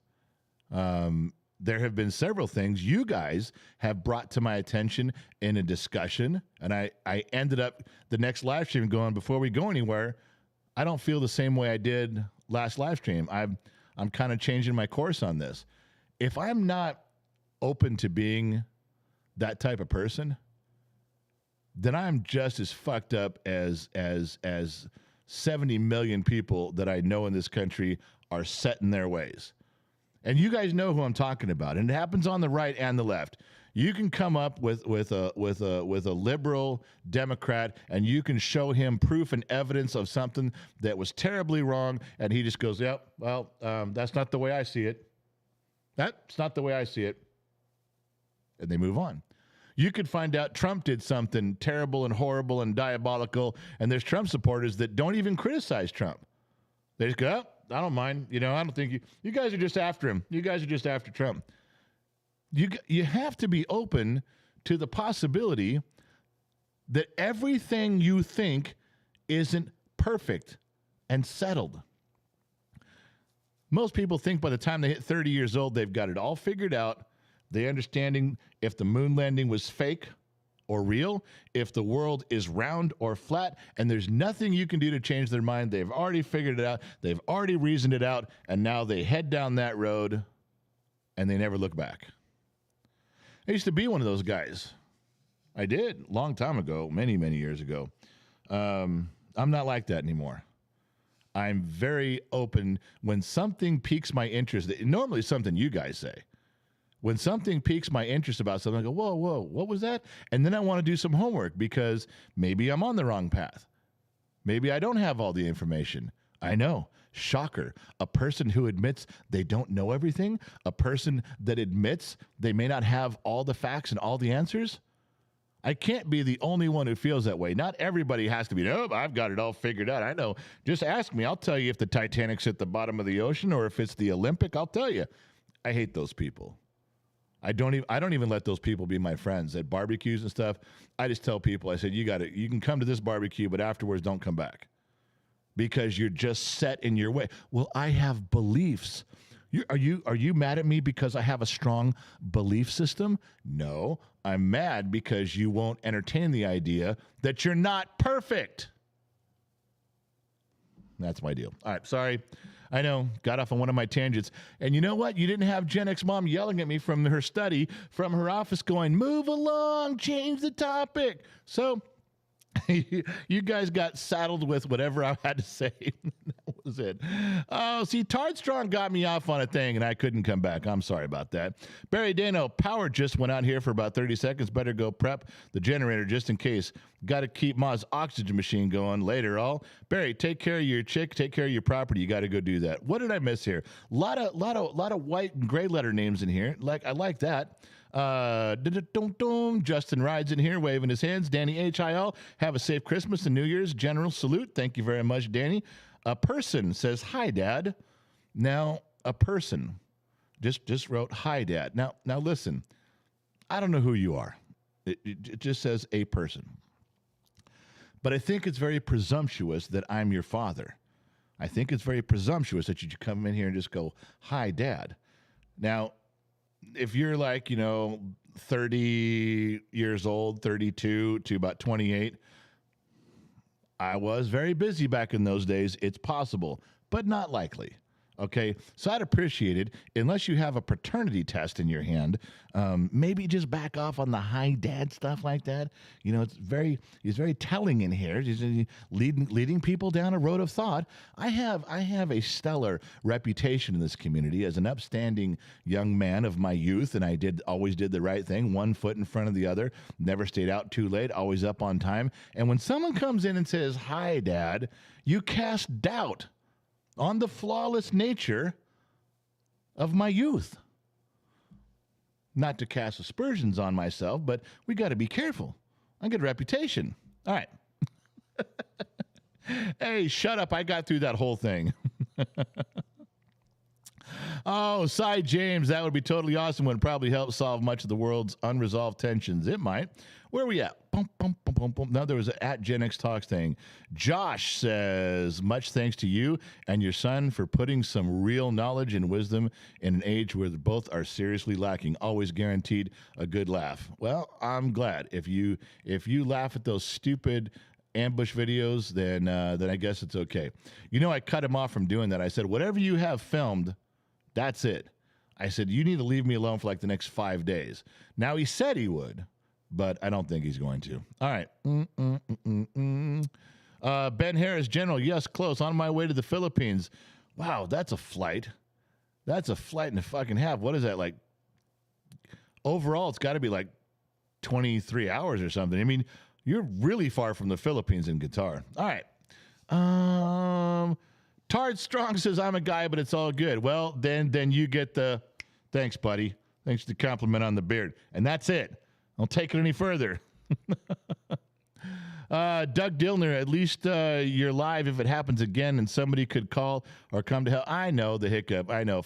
Speaker 1: There have been several things you guys have brought to my attention in a discussion, and I ended up the next live stream going, before we go anywhere, I don't feel the same way I did last live stream. I'm kind of changing my course on this. If I'm not open to being that type of person, then I'm just as fucked up as 70 million people that I know in this country are set in their ways. And you guys know who I'm talking about, and it happens on the right and the left. You can come up with a liberal Democrat, and you can show him proof and evidence of something that was terribly wrong, and he just goes, "Yep, well, that's not the way I see it. That's not the way I see it," and they move on. You could find out Trump did something terrible and horrible and diabolical, and there's Trump supporters that don't even criticize Trump. They just go, "Oh, I don't mind. I don't think you guys are just after him. You guys are just after Trump." You have to be open to the possibility that everything you think isn't perfect and settled. Most people think by the time they hit 30 years old, they've got it all figured out. They're understanding if the moon landing was fake or real, if the world is round or flat, and there's nothing you can do to change their mind. They've already figured it out. They've already reasoned it out, and now they head down that road, and they never look back. I used to be one of those guys. I did, a long time ago, many, many years ago. I'm not like that anymore. I'm very open when something piques my interest. Normally something you guys say. When something piques my interest about something, I go, whoa, what was that? And then I want to do some homework because maybe I'm on the wrong path. Maybe I don't have all the information. I know. Shocker. A person who admits they don't know everything, a person that admits they may not have all the facts and all the answers. I can't be the only one who feels that way. Not everybody has to be, nope, I've got it all figured out. I know. Just ask me. I'll tell you if the Titanic's at the bottom of the ocean or if it's the Olympic. I'll tell you. I hate those people. I don't even let those people be my friends at barbecues and stuff. I just tell people, I said, you can come to this barbecue, but afterwards don't come back because you're just set in your way. Well, I have beliefs. Are you mad at me because I have a strong belief system? No, I'm mad because you won't entertain the idea that you're not perfect. That's my deal. All right, sorry. I know, got off on one of my tangents. And you know what? You didn't have Gen X mom yelling at me from her study, from her office going, move along, change the topic. So you guys got saddled with whatever I had to say. That was it. Oh, see, Tardstrong got me off on a thing, and I couldn't come back. I'm sorry about that. Barry Dano, power just went out here for about 30 seconds. Better go prep the generator just in case. Got to keep Ma's oxygen machine going later. All Barry, take care of your chick. Take care of your property. You got to go do that. What did I miss here? Lot of white and gray letter names in here. I like that. Justin rides in here waving his hands. Danny H.I.L. Have a safe Christmas and New Year's. General salute. Thank you very much, Danny. A person says, hi, Dad. Now, a person just wrote, hi, Dad. Now listen, I don't know who you are. It just says a person. But I think it's very presumptuous that I'm your father. I think it's very presumptuous that you come in here and just go, hi, Dad. Now, if you're 30 years old, 32 to about 28, I was very busy back in those days. It's possible, but not likely. Okay, so I'd appreciate it, unless you have a paternity test in your hand, maybe just back off on the hi dad stuff like that. It's very telling in here. He's leading people down a road of thought. I have a stellar reputation in this community as an upstanding young man of my youth, and I always did the right thing, one foot in front of the other, never stayed out too late, always up on time. And when someone comes in and says, hi, Dad, you cast doubt on the flawless nature of my youth. Not to cast aspersions on myself, but we got to be careful. I get a reputation. All right. Hey, shut up. I got through that whole thing. Oh, Cy James, that would be totally awesome. Would probably help solve much of the world's unresolved tensions. It might. Where are we at? Bum, bum, bum, bum, bum. Now there was an at Gen X Talks thing. Josh says, much thanks to you and your son for putting some real knowledge and wisdom in an age where both are seriously lacking. Always guaranteed a good laugh. Well, I'm glad. If you laugh at those stupid ambush videos, then I guess it's okay. You know, I cut him off from doing that. I said, whatever you have filmed, that's it. I said, you need to leave me alone for like the next 5 days. Now, he said he would, but I don't think he's going to. All right. Ben Harris, General, yes, close. On my way to the Philippines. Wow, that's a flight. That's a flight and a fucking half. What is that, like? Overall, it's got to be like 23 hours or something. I mean, you're really far from the Philippines in Qatar. All right. Tard Strong says, I'm a guy, but it's all good. Well, then you get the, thanks, buddy. Thanks for the compliment on the beard. And that's it. Don't take it any further. Doug Dillner, at least you're live if it happens again and somebody could call or come to hell. I know the hiccup. I know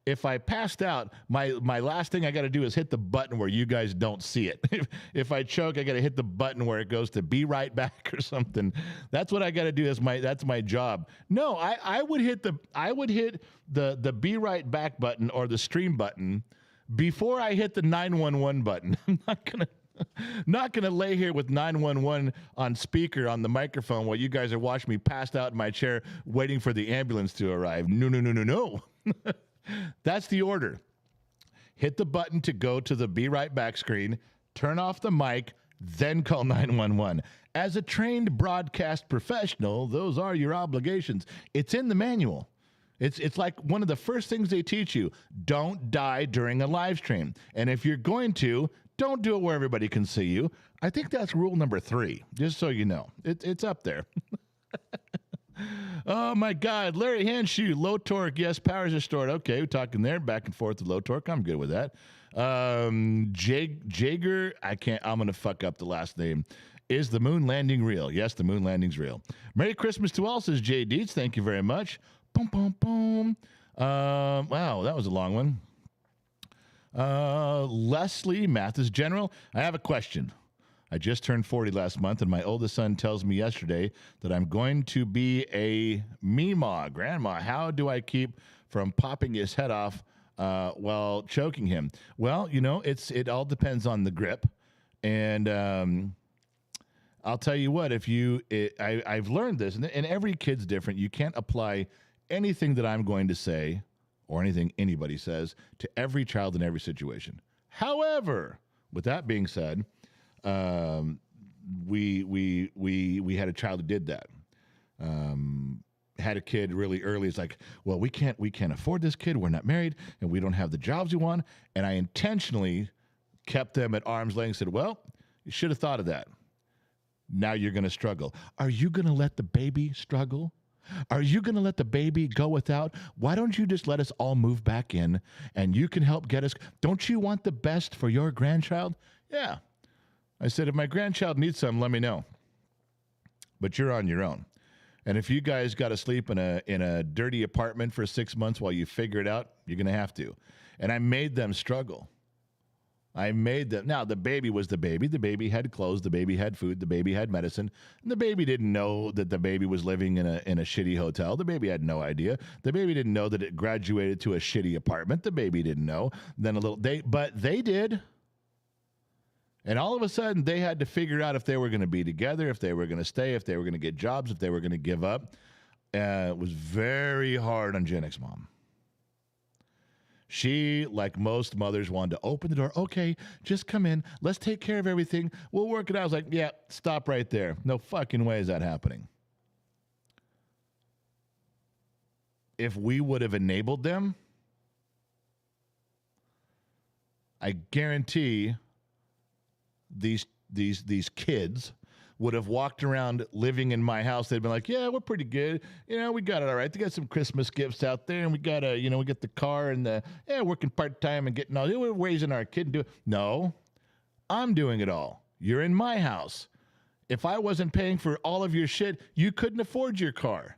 Speaker 1: if I passed out, my last thing I got to do is hit the button where you guys don't see it. If I choke, I got to hit the button where it goes to be right back or something. That's what I got to do. That's my job. No, I would hit the be right back button or the stream button before I hit the 911 button. I'm not gonna lay here with 911 on speaker on the microphone while you guys are watching me passed out in my chair waiting for the ambulance to arrive. No. That's the order. Hit the button to go to the be right back screen, turn off the mic, then call 911. As a trained broadcast professional, those are your obligations. It's in the manual. It's like one of the first things they teach you. Don't die during a live stream. And if you're going to, don't do it where everybody can see you. I think that's rule number 3, just so you know. It's up there. Oh, my God. Larry Hanshoe, low torque. Yes, powers are stored. Okay, we're talking there, back and forth to low torque. I'm good with that. Jager, I'm going to fuck up the last name. Is the moon landing real? Yes, the moon landing's real. Merry Christmas to all, says Jay Dietz. Thank you very much. Boom, boom, boom. Wow, that was a long one. Leslie, Math is General. I have a question. I just turned 40 last month, and my oldest son tells me yesterday that I'm going to be a Meemaw, grandma. How do I keep from popping his head off while choking him? Well, you know, it all depends on the grip. And I'll tell you what, I've learned this, and every kid's different. You can't apply anything that I'm going to say or anything anybody says to every child in every situation. However, with that being said, we had a child who did that. Had a kid really early. It's like, well, we can't afford this kid. We're not married, and we don't have the jobs we want. And I intentionally kept them at arm's length. Said, well, you should have thought of that. Now you're going to struggle. Are you going to let the baby struggle? Are you going to let the baby go without? Why don't you just let us all move back in and you can help get us? Don't you want the best for your grandchild? Yeah. I said, if my grandchild needs some, let me know. But you're on your own. And if you guys got to sleep in a dirty apartment for 6 months while you figure it out, you're going to have to. And I made them struggle. Now, the baby was the baby. The baby had clothes. The baby had food. The baby had medicine. And the baby didn't know that the baby was living in a shitty hotel. The baby had no idea. The baby didn't know that it graduated to a shitty apartment. The baby didn't know. But they did. And all of a sudden, they had to figure out if they were going to be together, if they were going to stay, if they were going to get jobs, if they were going to give up. It was very hard on Gen X Mom. She, like most mothers, wanted to open the door. Okay, just come in. Let's take care of everything. We'll work it out. I was like, yeah, stop right there. No fucking way is that happening. If we would have enabled them, I guarantee these kids would have walked around living in my house. They'd been like, yeah, we're pretty good. You know, we got it all right. They got some Christmas gifts out there, and we got we get the car and working part-time and getting all, we're raising our kid and do it. No, I'm doing it all. You're in my house. If I wasn't paying for all of your shit, you couldn't afford your car.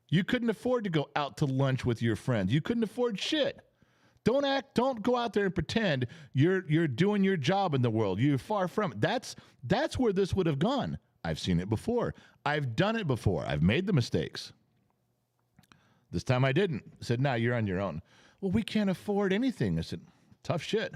Speaker 1: You couldn't afford to go out to lunch with your friends. You couldn't afford shit. Don't go out there and pretend you're doing your job in the world. You're far from it. That's where this would have gone. I've seen it before. I've done it before. I've made the mistakes. This time I didn't. I said, "Nah, you're on your own." Well, we can't afford anything. I said, "Tough shit."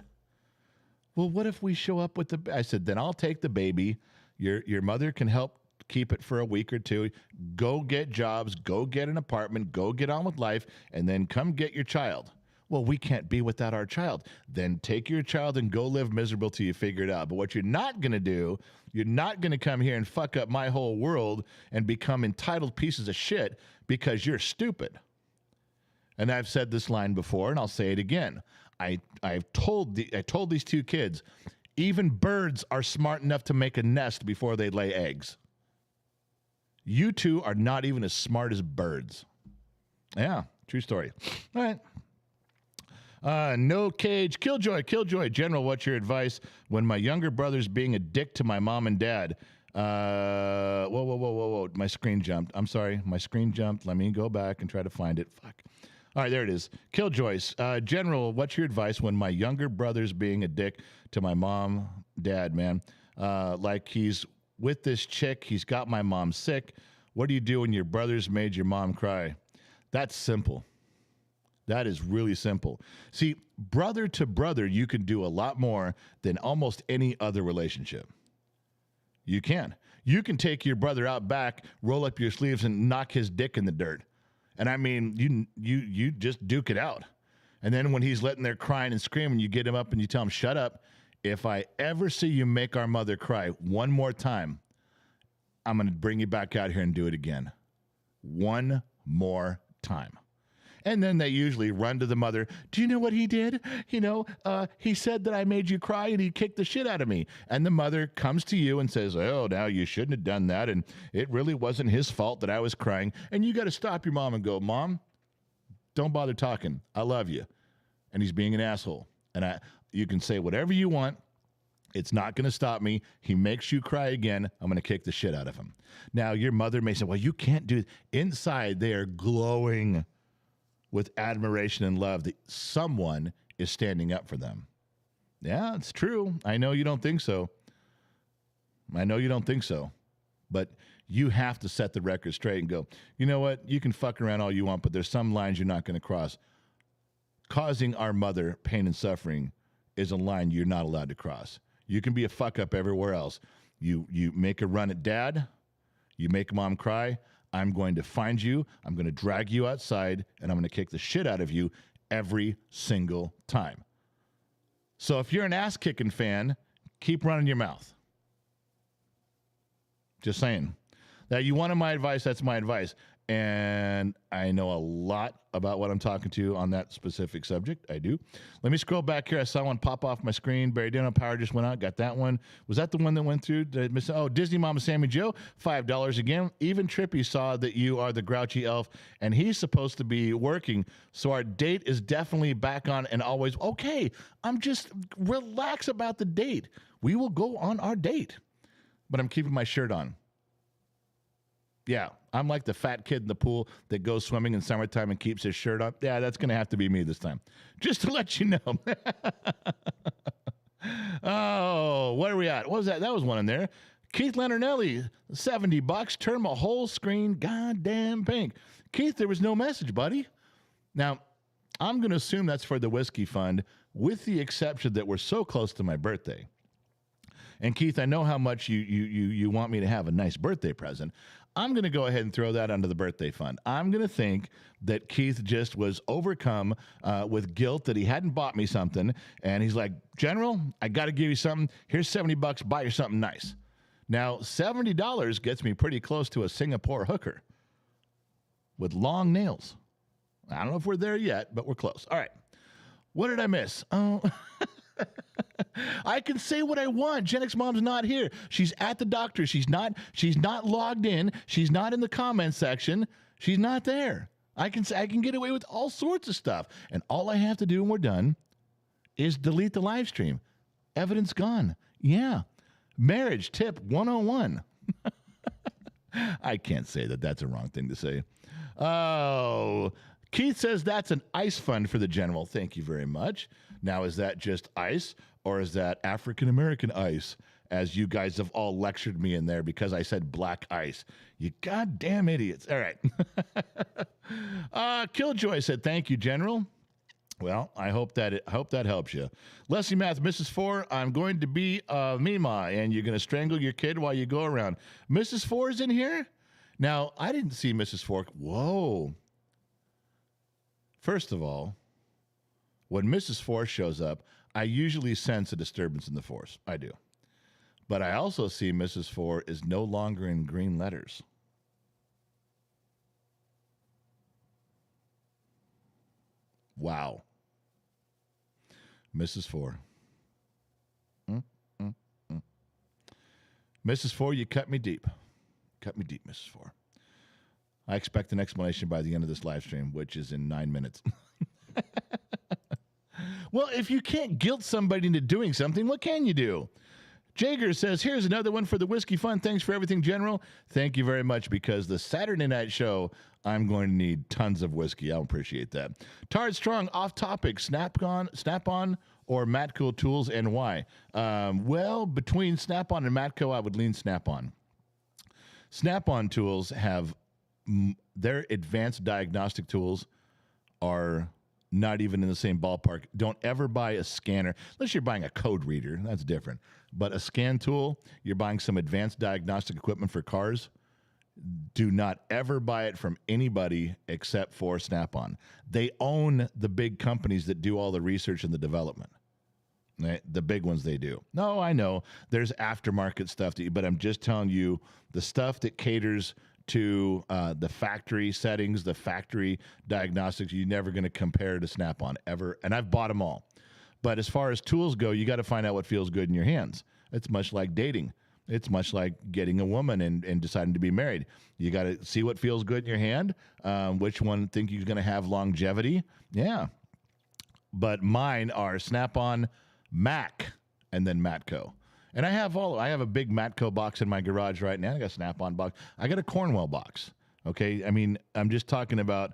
Speaker 1: Well, what if we show up with the... I said, "Then I'll take the baby. Your mother can help keep it for a week or two. Go get jobs. Go get an apartment. Go get on with life. And then come get your child." Well, we can't be without our child. Then take your child and go live miserable till you figure it out. But what you're not going to do, you're not going to come here and fuck up my whole world and become entitled pieces of shit because you're stupid. And I've said this line before, and I'll say it again. I told these two kids, even birds are smart enough to make a nest before they lay eggs. You two are not even as smart as birds. Yeah, true story. All right. No Cage. Killjoy. General, what's your advice when my younger brother's being a dick to my mom and dad? Whoa. My screen jumped. I'm sorry. My screen jumped. Let me go back and try to find it. Fuck. All right, there it is. Killjoy's. General, what's your advice when my younger brother's being a dick to my mom, dad, man? Like he's with this chick. He's got my mom sick. What do you do when your brother's made your mom cry? That's simple. That is really simple. See, brother to brother, you can do a lot more than almost any other relationship. You can. You can take your brother out back, roll up your sleeves, and knock his dick in the dirt. And I mean, you just duke it out. And then when he's letting there crying and screaming, you get him up and you tell him, "Shut up. If I ever see you make our mother cry one more time, I'm going to bring you back out here and do it again. One more time." And then they usually run to the mother. "Do you know what he did? He said that I made you cry and he kicked the shit out of me." And the mother comes to you and says, "Oh, now you shouldn't have done that. And it really wasn't his fault that I was crying." And you got to stop your mom and go, "Mom, don't bother talking. I love you." And he's being an asshole. And you can say whatever you want. It's not going to stop me. He makes you cry again. I'm going to kick the shit out of him. Now, your mother may say, "Well, you can't do it." Inside, they are glowing with admiration and love that someone is standing up for them. Yeah, it's true. I know you don't think so. But you have to set the record straight and go, "You know what? You can fuck around all you want, but there's some lines you're not going to cross." Causing our mother pain and suffering is a line you're not allowed to cross. You can be a fuck up everywhere else. You make a run at dad. You make mom cry. I'm going to find you, I'm going to drag you outside, and I'm going to kick the shit out of you every single time. So if you're an ass-kicking fan, keep running your mouth. Just saying. Now, you wanted my advice, that's my advice. And I know a lot about what I'm talking to on that specific subject. I do. Let me scroll back here. I saw one pop off my screen. Barry Dino Power just went out. Got that one. Was that the one that went through? Did I miss? Oh, Disney Mama Sammy Joe, $5 again. Even Trippy saw that you are the grouchy elf, and he's supposed to be working. So our date is definitely back on and always. Okay, I'm just relax about the date. We will go on our date. But I'm keeping my shirt on. Yeah, I'm like the fat kid in the pool that goes swimming in summertime and keeps his shirt on. Yeah, that's going to have to be me this time. Just to let you know. Oh, where are we at? What was that? That was one in there. Keith Leonardelli, $70. Turn my whole screen goddamn pink. Keith, there was no message, buddy. Now, I'm going to assume that's for the Whiskey Fund, with the exception that we're so close to my birthday. And Keith, I know how much you want me to have a nice birthday present. I'm going to go ahead and throw that under the birthday fund. I'm going to think that Keith just was overcome with guilt that he hadn't bought me something. And he's like, "General, I got to give you something. Here's $70. Buy you something nice." Now, $70 gets me pretty close to a Singapore hooker with long nails. I don't know if we're there yet, but we're close. All right. What did I miss? Oh, I can say what I want. Gen X Mom's not here. She's at the doctor. She's not logged in. She's not in the comment section. She's not there. I can get away with all sorts of stuff. And all I have to do when we're done is delete the live stream. Evidence gone. Yeah. Marriage tip 101. I can't say that that's a wrong thing to say. Oh, Keith says that's an ice fund for the general. Thank you very much. Now, is that just ice or is that African American ice? As you guys have all lectured me in there because I said black ice. You goddamn idiots. All right. Killjoy said, thank you, General. Well, I hope that helps you. Leslie Math, Mrs. Four, I'm going to be Mima, and you're going to strangle your kid while you go around. Mrs. Four is in here? Now, I didn't see Mrs. Four. Whoa. First of all, when Mrs. Four shows up, I usually sense a disturbance in the force. I do. But I also see Mrs. Four is no longer in green letters. Wow. Mrs. Four. Mrs. Four, you cut me deep. Cut me deep, Mrs. Four. I expect an explanation by the end of this live stream, which is in 9 minutes. Well, if you can't guilt somebody into doing something, what can you do? Jager says, here's another one for the Whiskey Fund. Thanks for everything, General. Thank you very much, because the Saturday night show, I'm going to need tons of whiskey. I'll appreciate that. Tard Strong, off topic, Snap-on or Matco tools, and why? Well, between Snap-on and Matco, I would lean Snap-on. Snap-on tools have their advanced diagnostic tools are not even in the same ballpark. Don't ever buy a scanner, unless you're buying a code reader. That's different. But a scan tool, you're buying some advanced diagnostic equipment for cars. Do not ever buy it from anybody except for Snap-on. They own the big companies that do all the research and the development. Right? The big ones they do. No, I know. There's aftermarket stuff, but I'm just telling you the stuff that caters to the factory settings, the factory diagnostics, you're never going to compare to Snap-on ever. And I've bought them all. But as far as tools go, you got to find out what feels good in your hands. It's much like dating. It's much like getting a woman and deciding to be married. You got to see what feels good in your hand, which one think you're going to have longevity. Yeah. But mine are Snap-on, Mac, and then Matco. And I have a big Matco box in my garage right now. I got a Snap-on box. I got a Cornwell box. Okay, I mean, I'm just talking about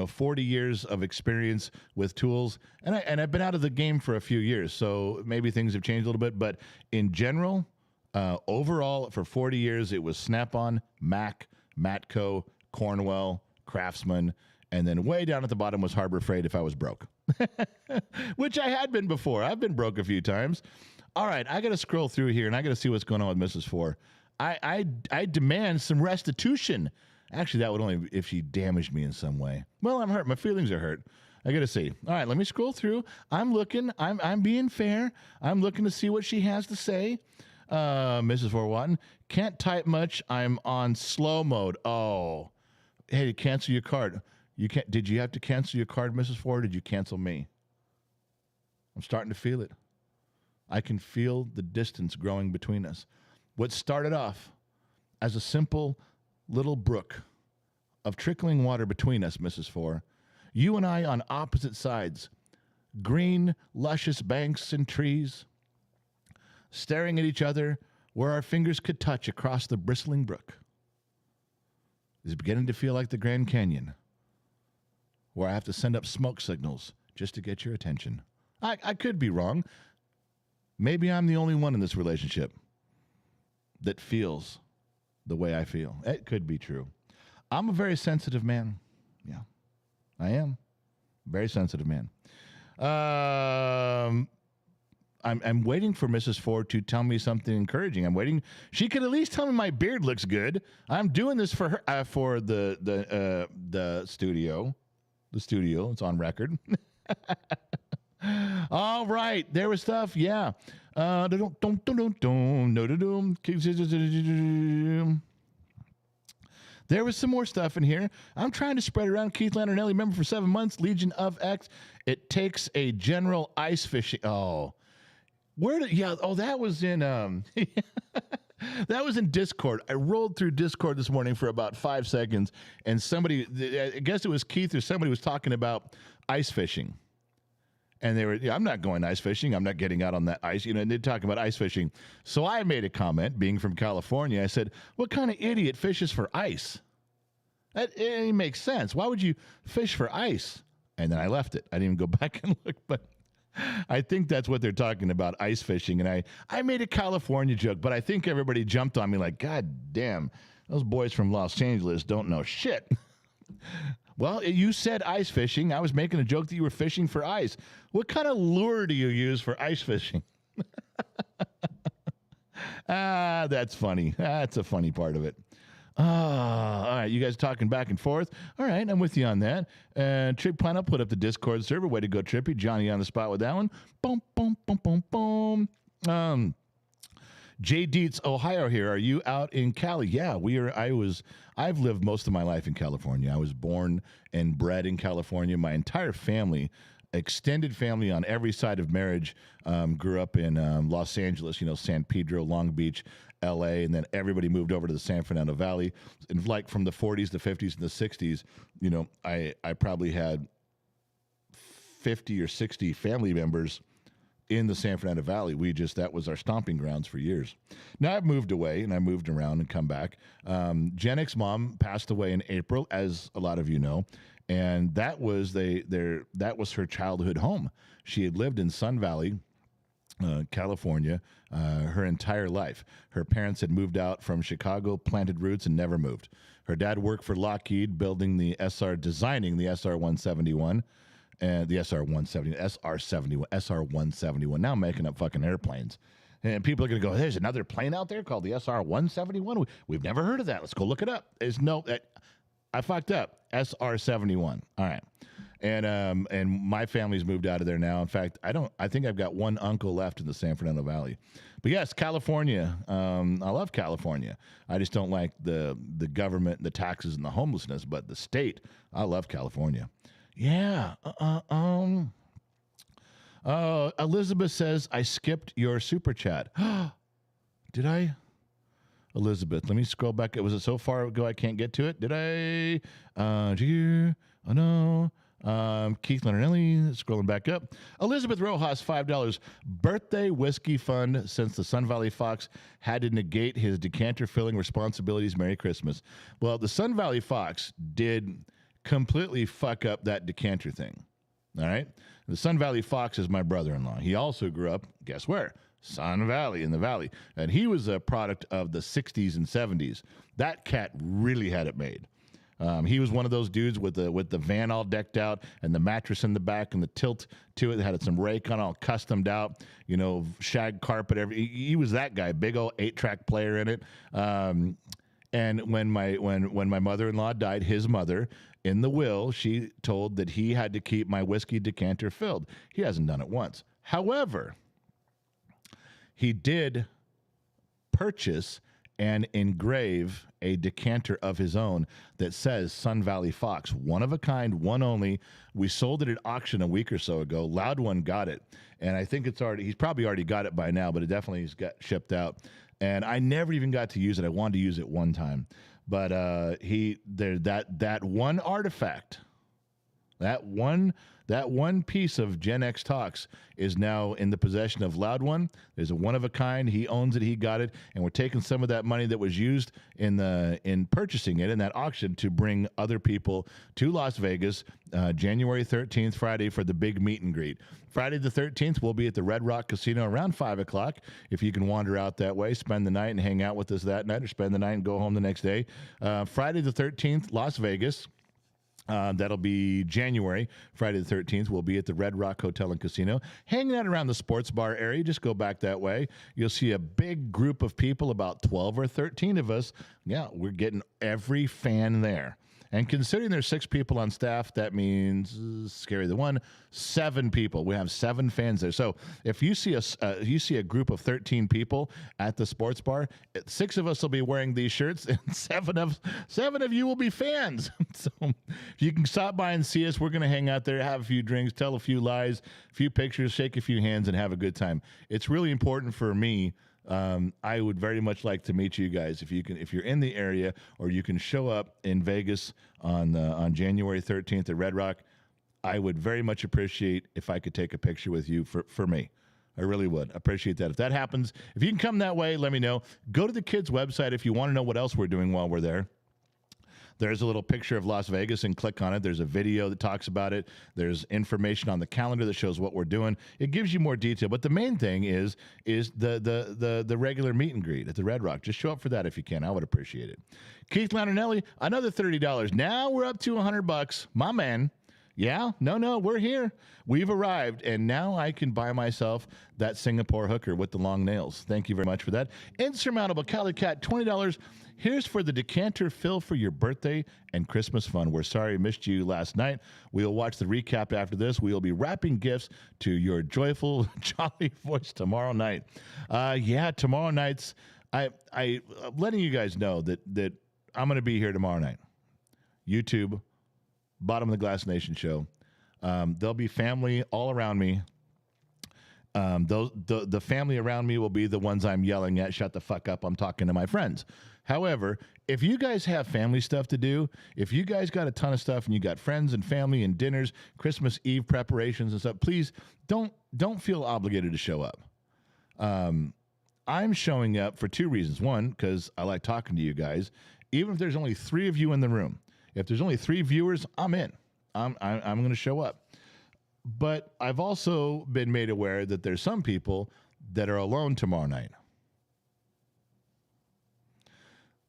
Speaker 1: 40 years of experience with tools, and I've been out of the game for a few years, so maybe things have changed a little bit. But in general, overall, for 40 years, it was Snap-on, Mac, Matco, Cornwell, Craftsman, and then way down at the bottom was Harbor Freight if I was broke, which I had been before. I've been broke a few times. All right, I got to scroll through here, and I got to see what's going on with Mrs. Four. I demand some restitution. Actually, that would only if she damaged me in some way. Well, I'm hurt. My feelings are hurt. I got to see. All right, let me scroll through. I'm looking. I'm being fair. I'm looking to see what she has to say. Mrs. Four Watton, can't type much. I'm on slow mode. Oh, hey, cancel your card. You can't. Did you have to cancel your card, Mrs. Four? Or did you cancel me? I'm starting to feel it. I can feel the distance growing between us. What started off as a simple little brook of trickling water between us, Mrs. Four, you and I on opposite sides, green, luscious banks and trees, staring at each other where our fingers could touch across the bristling brook. It's beginning to feel like the Grand Canyon, where I have to send up smoke signals just to get your attention. I could be wrong. Maybe I'm the only one in this relationship that feels the way I feel. It could be true. I'm a very sensitive man. Yeah, I am. Very sensitive man. I'm waiting for Mrs. Ford to tell me something encouraging. I'm waiting. She could at least tell me my beard looks good. I'm doing this for her, for the studio. The studio. It's on record. All right, there was stuff. Yeah. There was some more stuff in here. I'm trying to spread around. Keith Landernelli, member for 7 months, Legion of X. It takes a general ice fishing. Oh, that was in that was in Discord. I rolled through Discord this morning for about 5 seconds, and somebody, I guess it was Keith or somebody, was talking about ice fishing. And they were, I'm not going ice fishing. I'm not getting out on that ice. And they're talking about ice fishing. So I made a comment, being from California. I said, what kind of idiot fishes for ice? It makes sense. Why would you fish for ice? And then I left it. I didn't even go back and look, but I think that's what they're talking about, ice fishing. And I made a California joke, but I think everybody jumped on me like, God damn, those boys from Los Angeles don't know shit. Well, you said ice fishing. I was making a joke that you were fishing for ice. What kind of lure do you use for ice fishing? That's funny. That's a funny part of it. All right, you guys talking back and forth. All right, I'm with you on that. Trip Planet put up the Discord server. Way to go, Trippy. Johnny on the spot with that one. Boom, boom, boom, boom, boom. J Dietz, Ohio here. Are you out in Cali? Yeah, I've lived most of my life in California. I was born and bred in California. My entire family, extended family on every side of marriage, grew up in Los Angeles, San Pedro, Long Beach, LA, and then everybody moved over to the San Fernando Valley. And like from the 40s, the 50s, and the 60s, I probably had 50 or 60 family members in the San Fernando Valley. That was our stomping grounds for years. Now I've moved away and I moved around and come back. Jennick's mom passed away in April, as a lot of you know, and that was her childhood home. She had lived in Sun Valley, California, her entire life. Her parents had moved out from Chicago, planted roots, and never moved. Her dad worked for Lockheed, designing the SR-171. And the SR-171. Now I'm making up fucking airplanes. And people are going to go, there's another plane out there called the SR-171? We've never heard of that. Let's go look it up. I fucked up. SR-71. All right. And my family's moved out of there now. In fact, I think I've got one uncle left in the San Fernando Valley. But yes, California. I love California. I just don't like the government, the taxes, and the homelessness. But the state, I love California. Yeah. Elizabeth says, I skipped your super chat. Did I? Elizabeth, let me scroll back. Was it so far ago I can't get to it? Did I? Oh, no. Keith Leonardelli, scrolling back up. Elizabeth Rojas, $5. Birthday whiskey fund since the Sun Valley Fox had to negate his decanter filling responsibilities. Merry Christmas. Well, the Sun Valley Fox did completely fuck up that decanter thing. All right? The Sun Valley Fox is my brother-in-law. He also grew up, guess where? Sun Valley, in the Valley. And he was a product of the 60s and 70s. That cat really had it made. He was one of those dudes with the van all decked out and the mattress in the back and the tilt to it that had some Raycon all customed out, shag carpet. He was that guy, big old 8-track player in it. And when my mother-in-law died, his mother, in the will, she told that he had to keep my whiskey decanter filled. He hasn't done it once. However, he did purchase and engrave a decanter of his own that says Sun Valley Fox. One of a kind, one only. We sold it at auction a week or so ago. Loud One got it. And I think he's probably already got it by now, but it definitely has got shipped out. And I never even got to use it. I wanted to use it one time. But that one artifact, that one piece of Gen X Talks is now in the possession of Loud One. There's a one of a kind. He owns it. He got it, and we're taking some of that money that was used in purchasing it in that auction to bring other people to Las Vegas, January 13th, Friday, for the big meet and greet. Friday the 13th, we'll be at the Red Rock Casino around 5 o'clock. If you can wander out that way, spend the night and hang out with us that night, or spend the night and go home the next day. Friday the 13th, Las Vegas. That'll be January, Friday the 13th. We'll be at the Red Rock Hotel and Casino, hanging out around the sports bar area. Just go back that way. You'll see a big group of people, about 12 or 13 of us. Yeah, we're getting every fan there. And considering there's 6 people on staff, that means, scary the one, 7 people. We have 7 fans there. So if you see a group of 13 people at the sports bar, 6 of us will be wearing these shirts, and 7 of you will be fans. So if you can stop by and see us, we're going to hang out there, have a few drinks, tell a few lies, a few pictures, shake a few hands, and have a good time. It's really important for me. I would very much like to meet you guys if you're in the area, or you can show up in Vegas on January 13th at Red Rock. I would very much appreciate if I could take a picture with you for me. I really would appreciate that. If that happens, if you can come that way, let me know. Go to the kids' website if you want to know what else we're doing while we're there. There's a little picture of Las Vegas and click on it. There's a video that talks about it. There's information on the calendar that shows what we're doing. It gives you more detail. But the main thing is the regular meet and greet at the Red Rock. Just show up for that if you can. I would appreciate it. Keith Landernelli, another $30. Now we're up to $100. My man. Yeah, no, we're here. We've arrived, and now I can buy myself that Singapore hooker with the long nails. Thank you very much for that. Insurmountable Cali Cat, $20. Here's for the decanter fill for your birthday and Christmas fun. We're sorry I missed you last night. We'll watch the recap after this. We'll be wrapping gifts to your joyful, jolly voice tomorrow night. Tomorrow night's. I'm letting you guys know that I'm going to be here tomorrow night. YouTube. Bottom of the Glass Nation show. There'll be family all around me. The family around me will be the ones I'm yelling at. Shut the fuck up. I'm talking to my friends. However, if you guys have family stuff to do, if you guys got a ton of stuff and you got friends and family and dinners, Christmas Eve preparations and stuff, please don't feel obligated to show up. I'm showing up for two reasons. One, because I like talking to you guys. Even if there's only 3 of you in the room. If there's only 3 viewers, I'm in. I'm going to show up. But I've also been made aware that there's some people that are alone tomorrow night.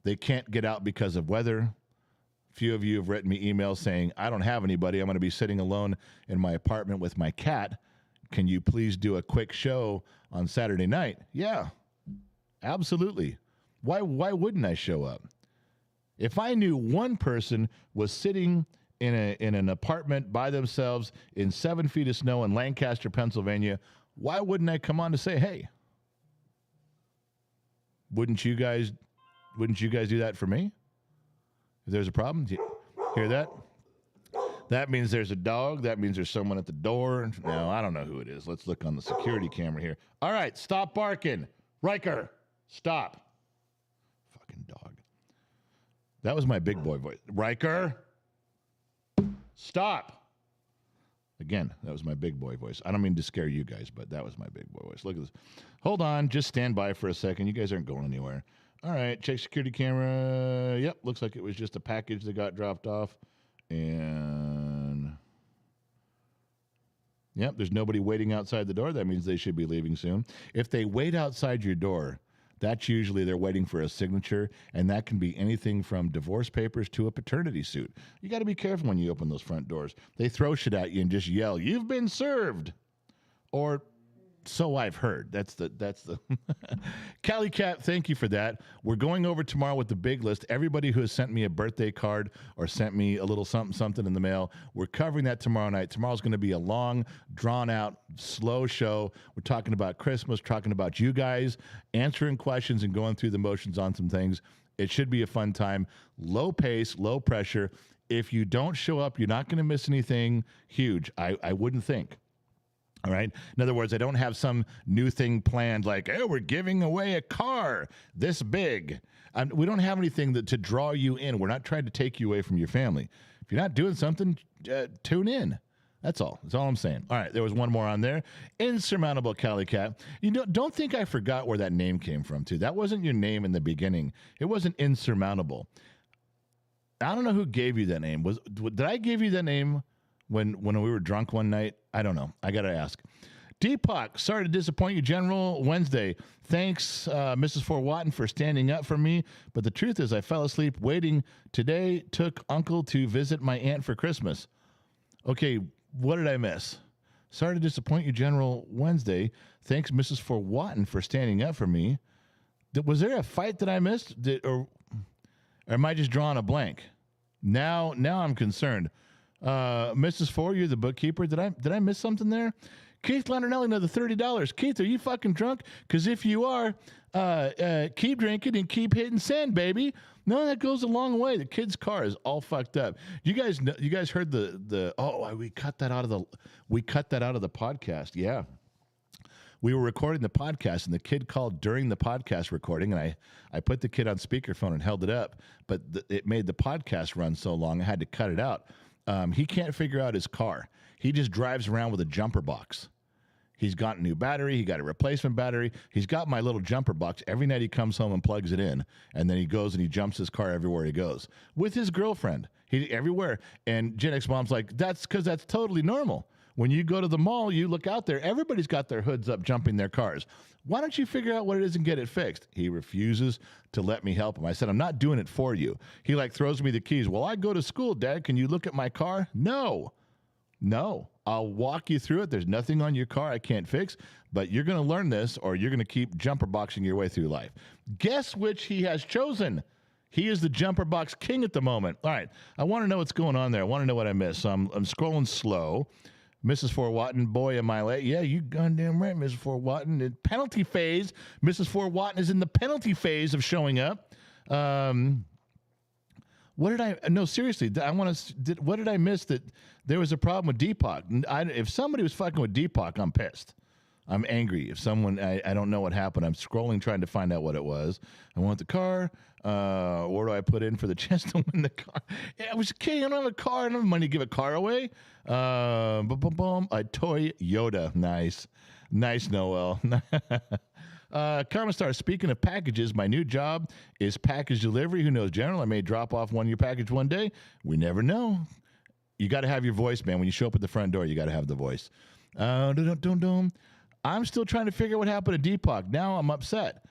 Speaker 1: They can't get out because of weather. A few of you have written me emails saying, I don't have anybody. I'm going to be sitting alone in my apartment with my cat. Can you please do a quick show on Saturday night? Yeah, absolutely. Why wouldn't I show up? If I knew one person was sitting in an apartment by themselves in 7 feet of snow in Lancaster, Pennsylvania, why wouldn't I come on to say, hey? Wouldn't you guys do that for me? If there's a problem, do you hear that? That means there's a dog. That means there's someone at the door. Now, I don't know who it is. Let's look on the security camera here. All right, stop barking. Riker, stop. Fucking dog. That was my big boy voice. Riker, stop. Again, that was my big boy voice. I don't mean to scare you guys, but that was my big boy voice. Look at this. Hold on. Just stand by for a second. You guys aren't going anywhere. All right. Check security camera. Yep. Looks like it was just a package that got dropped off. And yep, there's nobody waiting outside the door. That means they should be leaving soon. If they wait outside your door, that's usually they're waiting for a signature, and that can be anything from divorce papers to a paternity suit. You got to be careful when you open those front doors. They throw shit at you and just yell, "You've been served," or so I've heard. That's the Cali Cat. Thank you for that. We're going over tomorrow with the big list. Everybody who has sent me a birthday card or sent me a little something in the mail, we're covering that tomorrow night. Tomorrow's going to be a long, drawn-out, slow show. We're talking about Christmas, talking about you guys, answering questions and going through the motions on some things. It should be a fun time. Low pace, low pressure. If you don't show up, you're not going to miss anything huge. I wouldn't think. All right. In other words, I don't have some new thing planned like, oh, we're giving away a car this big. We don't have anything to draw you in. We're not trying to take you away from your family. If you're not doing something, tune in. That's all. That's all I'm saying. All right. There was one more on there. Insurmountable Cali Cat. You know, don't think I forgot where that name came from, too. That wasn't your name in the beginning. It wasn't insurmountable. I don't know who gave you that name. Did I give you that name when we were drunk one night? I don't know. I got to ask. Deepak, sorry to disappoint you, General. Wednesday. Thanks, Mrs. Fort Watton, for standing up for me. But the truth is I fell asleep waiting. Today took Uncle to visit my aunt for Christmas. Okay, what did I miss? Sorry to disappoint you, General. Wednesday. Thanks, Mrs. Fort Watton, for standing up for me. Was there a fight that I missed? Or am I just drawing a blank? Now I'm concerned. Mrs. Ford, you're the bookkeeper. Did I miss something there? Keith Landernelli, another $30. Keith, are you fucking drunk? Because if you are, keep drinking and keep hitting send, baby. No, that goes a long way. The kid's car is all fucked up. You guys heard we cut that out of the podcast. Yeah. We were recording the podcast, and the kid called during the podcast recording, and I put the kid on speakerphone and held it up, but it made the podcast run so long I had to cut it out. He can't figure out his car. He just drives around with a jumper box. He's got a new battery. He got a replacement battery. He's got my little jumper box. Every night he comes home and plugs it in, and then he goes and he jumps his car everywhere he goes with his girlfriend. He everywhere. And Gen X mom's like, that's because that's totally normal. When you go to the mall, you look out there, everybody's got their hoods up jumping their cars. Why don't you figure out what it is and get it fixed? He refuses to let me help him. I said, I'm not doing it for you. He throws me the keys. Well, I go to school, Dad. Can you look at my car? No. I'll walk you through it. There's nothing on your car I can't fix, but you're going to learn this or you're going to keep jumper boxing your way through life. Guess which he has chosen? He is the jumper box king at the moment. All right. I want to know what's going on there. I want to know what I missed. So I'm scrolling slow. Mrs. Fort Watton, boy, am I late. Yeah, you goddamn right, Mrs. Fort Watton. In penalty phase. Mrs. Fort Watton is in the penalty phase of showing up. What did I? No, seriously. What did I miss? That there was a problem with Deepak. If somebody was fucking with Deepak, I'm pissed. I'm angry. If someone, I don't know what happened. I'm scrolling trying to find out what it was. I want the car. Where do I put in for the chance to win the car? Yeah, I was kidding. I don't have a car. I don't have money to give a car away. A toy Yoda. Nice, Noel. Karma Star, speaking of packages, my new job is package delivery. Who knows, General? I may drop off your package one day. We never know. You got to have your voice, man. When you show up at the front door, you got to have the voice. I'm still trying to figure out what happened to Deepak. Now I'm upset.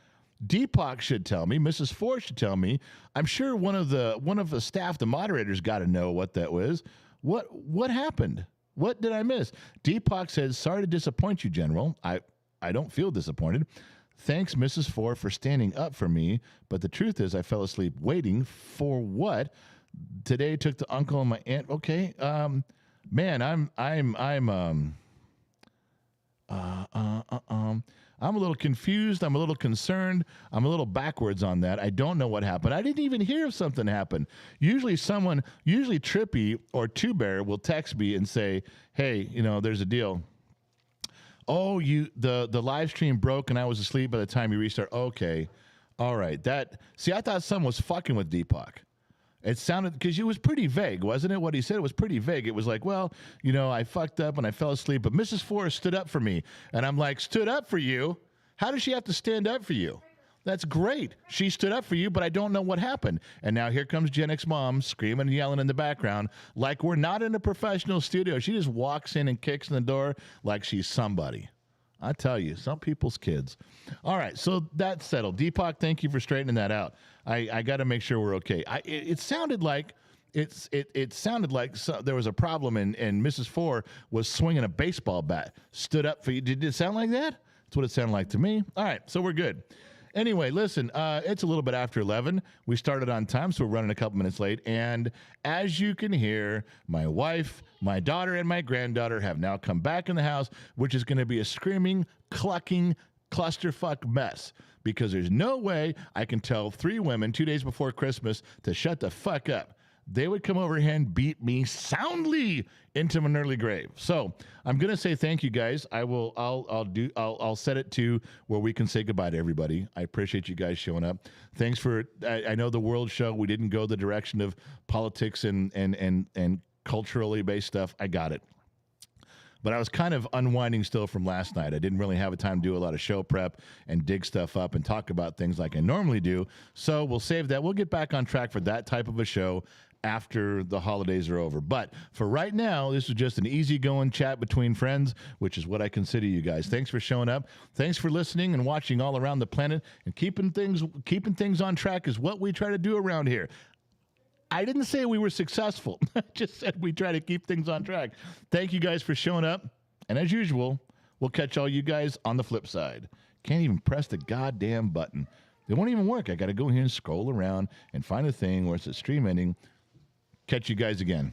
Speaker 1: Deepak should tell me. Mrs. Ford should tell me. I'm sure one of the staff, the moderators, got to know what that was. What happened? What did I miss? Deepak says, sorry to disappoint you, General. I don't feel disappointed. Thanks, Mrs. Ford, for standing up for me. But the truth is, I fell asleep waiting for what? Today took the uncle and my aunt. Okay, man, I'm a little confused. I'm a little concerned. I'm a little backwards on that. I don't know what happened. I didn't even hear if something happened. Usually Trippy or Two Bear will text me and say, hey, there's a deal. Oh, the live stream broke and I was asleep by the time you restart. Okay. All right. I thought someone was fucking with Deepak. It sounded, because it was pretty vague, wasn't it? What he said was pretty vague. It was like, well, I fucked up and I fell asleep, but Mrs. Forrest stood up for me. And I'm like, stood up for you? How does she have to stand up for you? That's great. She stood up for you, but I don't know what happened. And now here comes Gen X mom screaming and yelling in the background like we're not in a professional studio. She just walks in and kicks in the door like she's somebody. I tell you, some people's kids. All right, so that's settled. Deepak, thank you for straightening that out. I got to make sure we're okay. It sounded like there was a problem and Mrs. Four was swinging a baseball bat. Stood up for you. Did it sound like that? That's what it sounded like to me. All right, so we're good. Anyway, listen, it's a little bit after 11. We started on time, so we're running a couple minutes late. And as you can hear, my wife, my daughter, and my granddaughter have now come back in the house, which is going to be a screaming, clucking, clusterfuck mess. Because there's no way I can tell 3 women 2 days before Christmas to shut the fuck up. They would come over here and beat me soundly into an early grave. So I'm gonna say thank you guys. I'll set it to where we can say goodbye to everybody. I appreciate you guys showing up. Thanks for. I know the world show. We didn't go the direction of politics and culturally based stuff. I got it. But I was kind of unwinding still from last night. I didn't really have a time to do a lot of show prep and dig stuff up and talk about things like I normally do. So we'll save that. We'll get back on track for that type of a show after the holidays are over. But for right now, this was just an easygoing chat between friends, which is what I consider you guys. Thanks for showing up. Thanks for listening and watching all around the planet. And keeping things on track is what we try to do around here. I didn't say we were successful. I just said we try to keep things on track. Thank you guys for showing up. And as usual, we'll catch all you guys on the flip side. Can't even press the goddamn button. It won't even work. I got to go here and scroll around and find a thing where it says stream ending. Catch you guys again.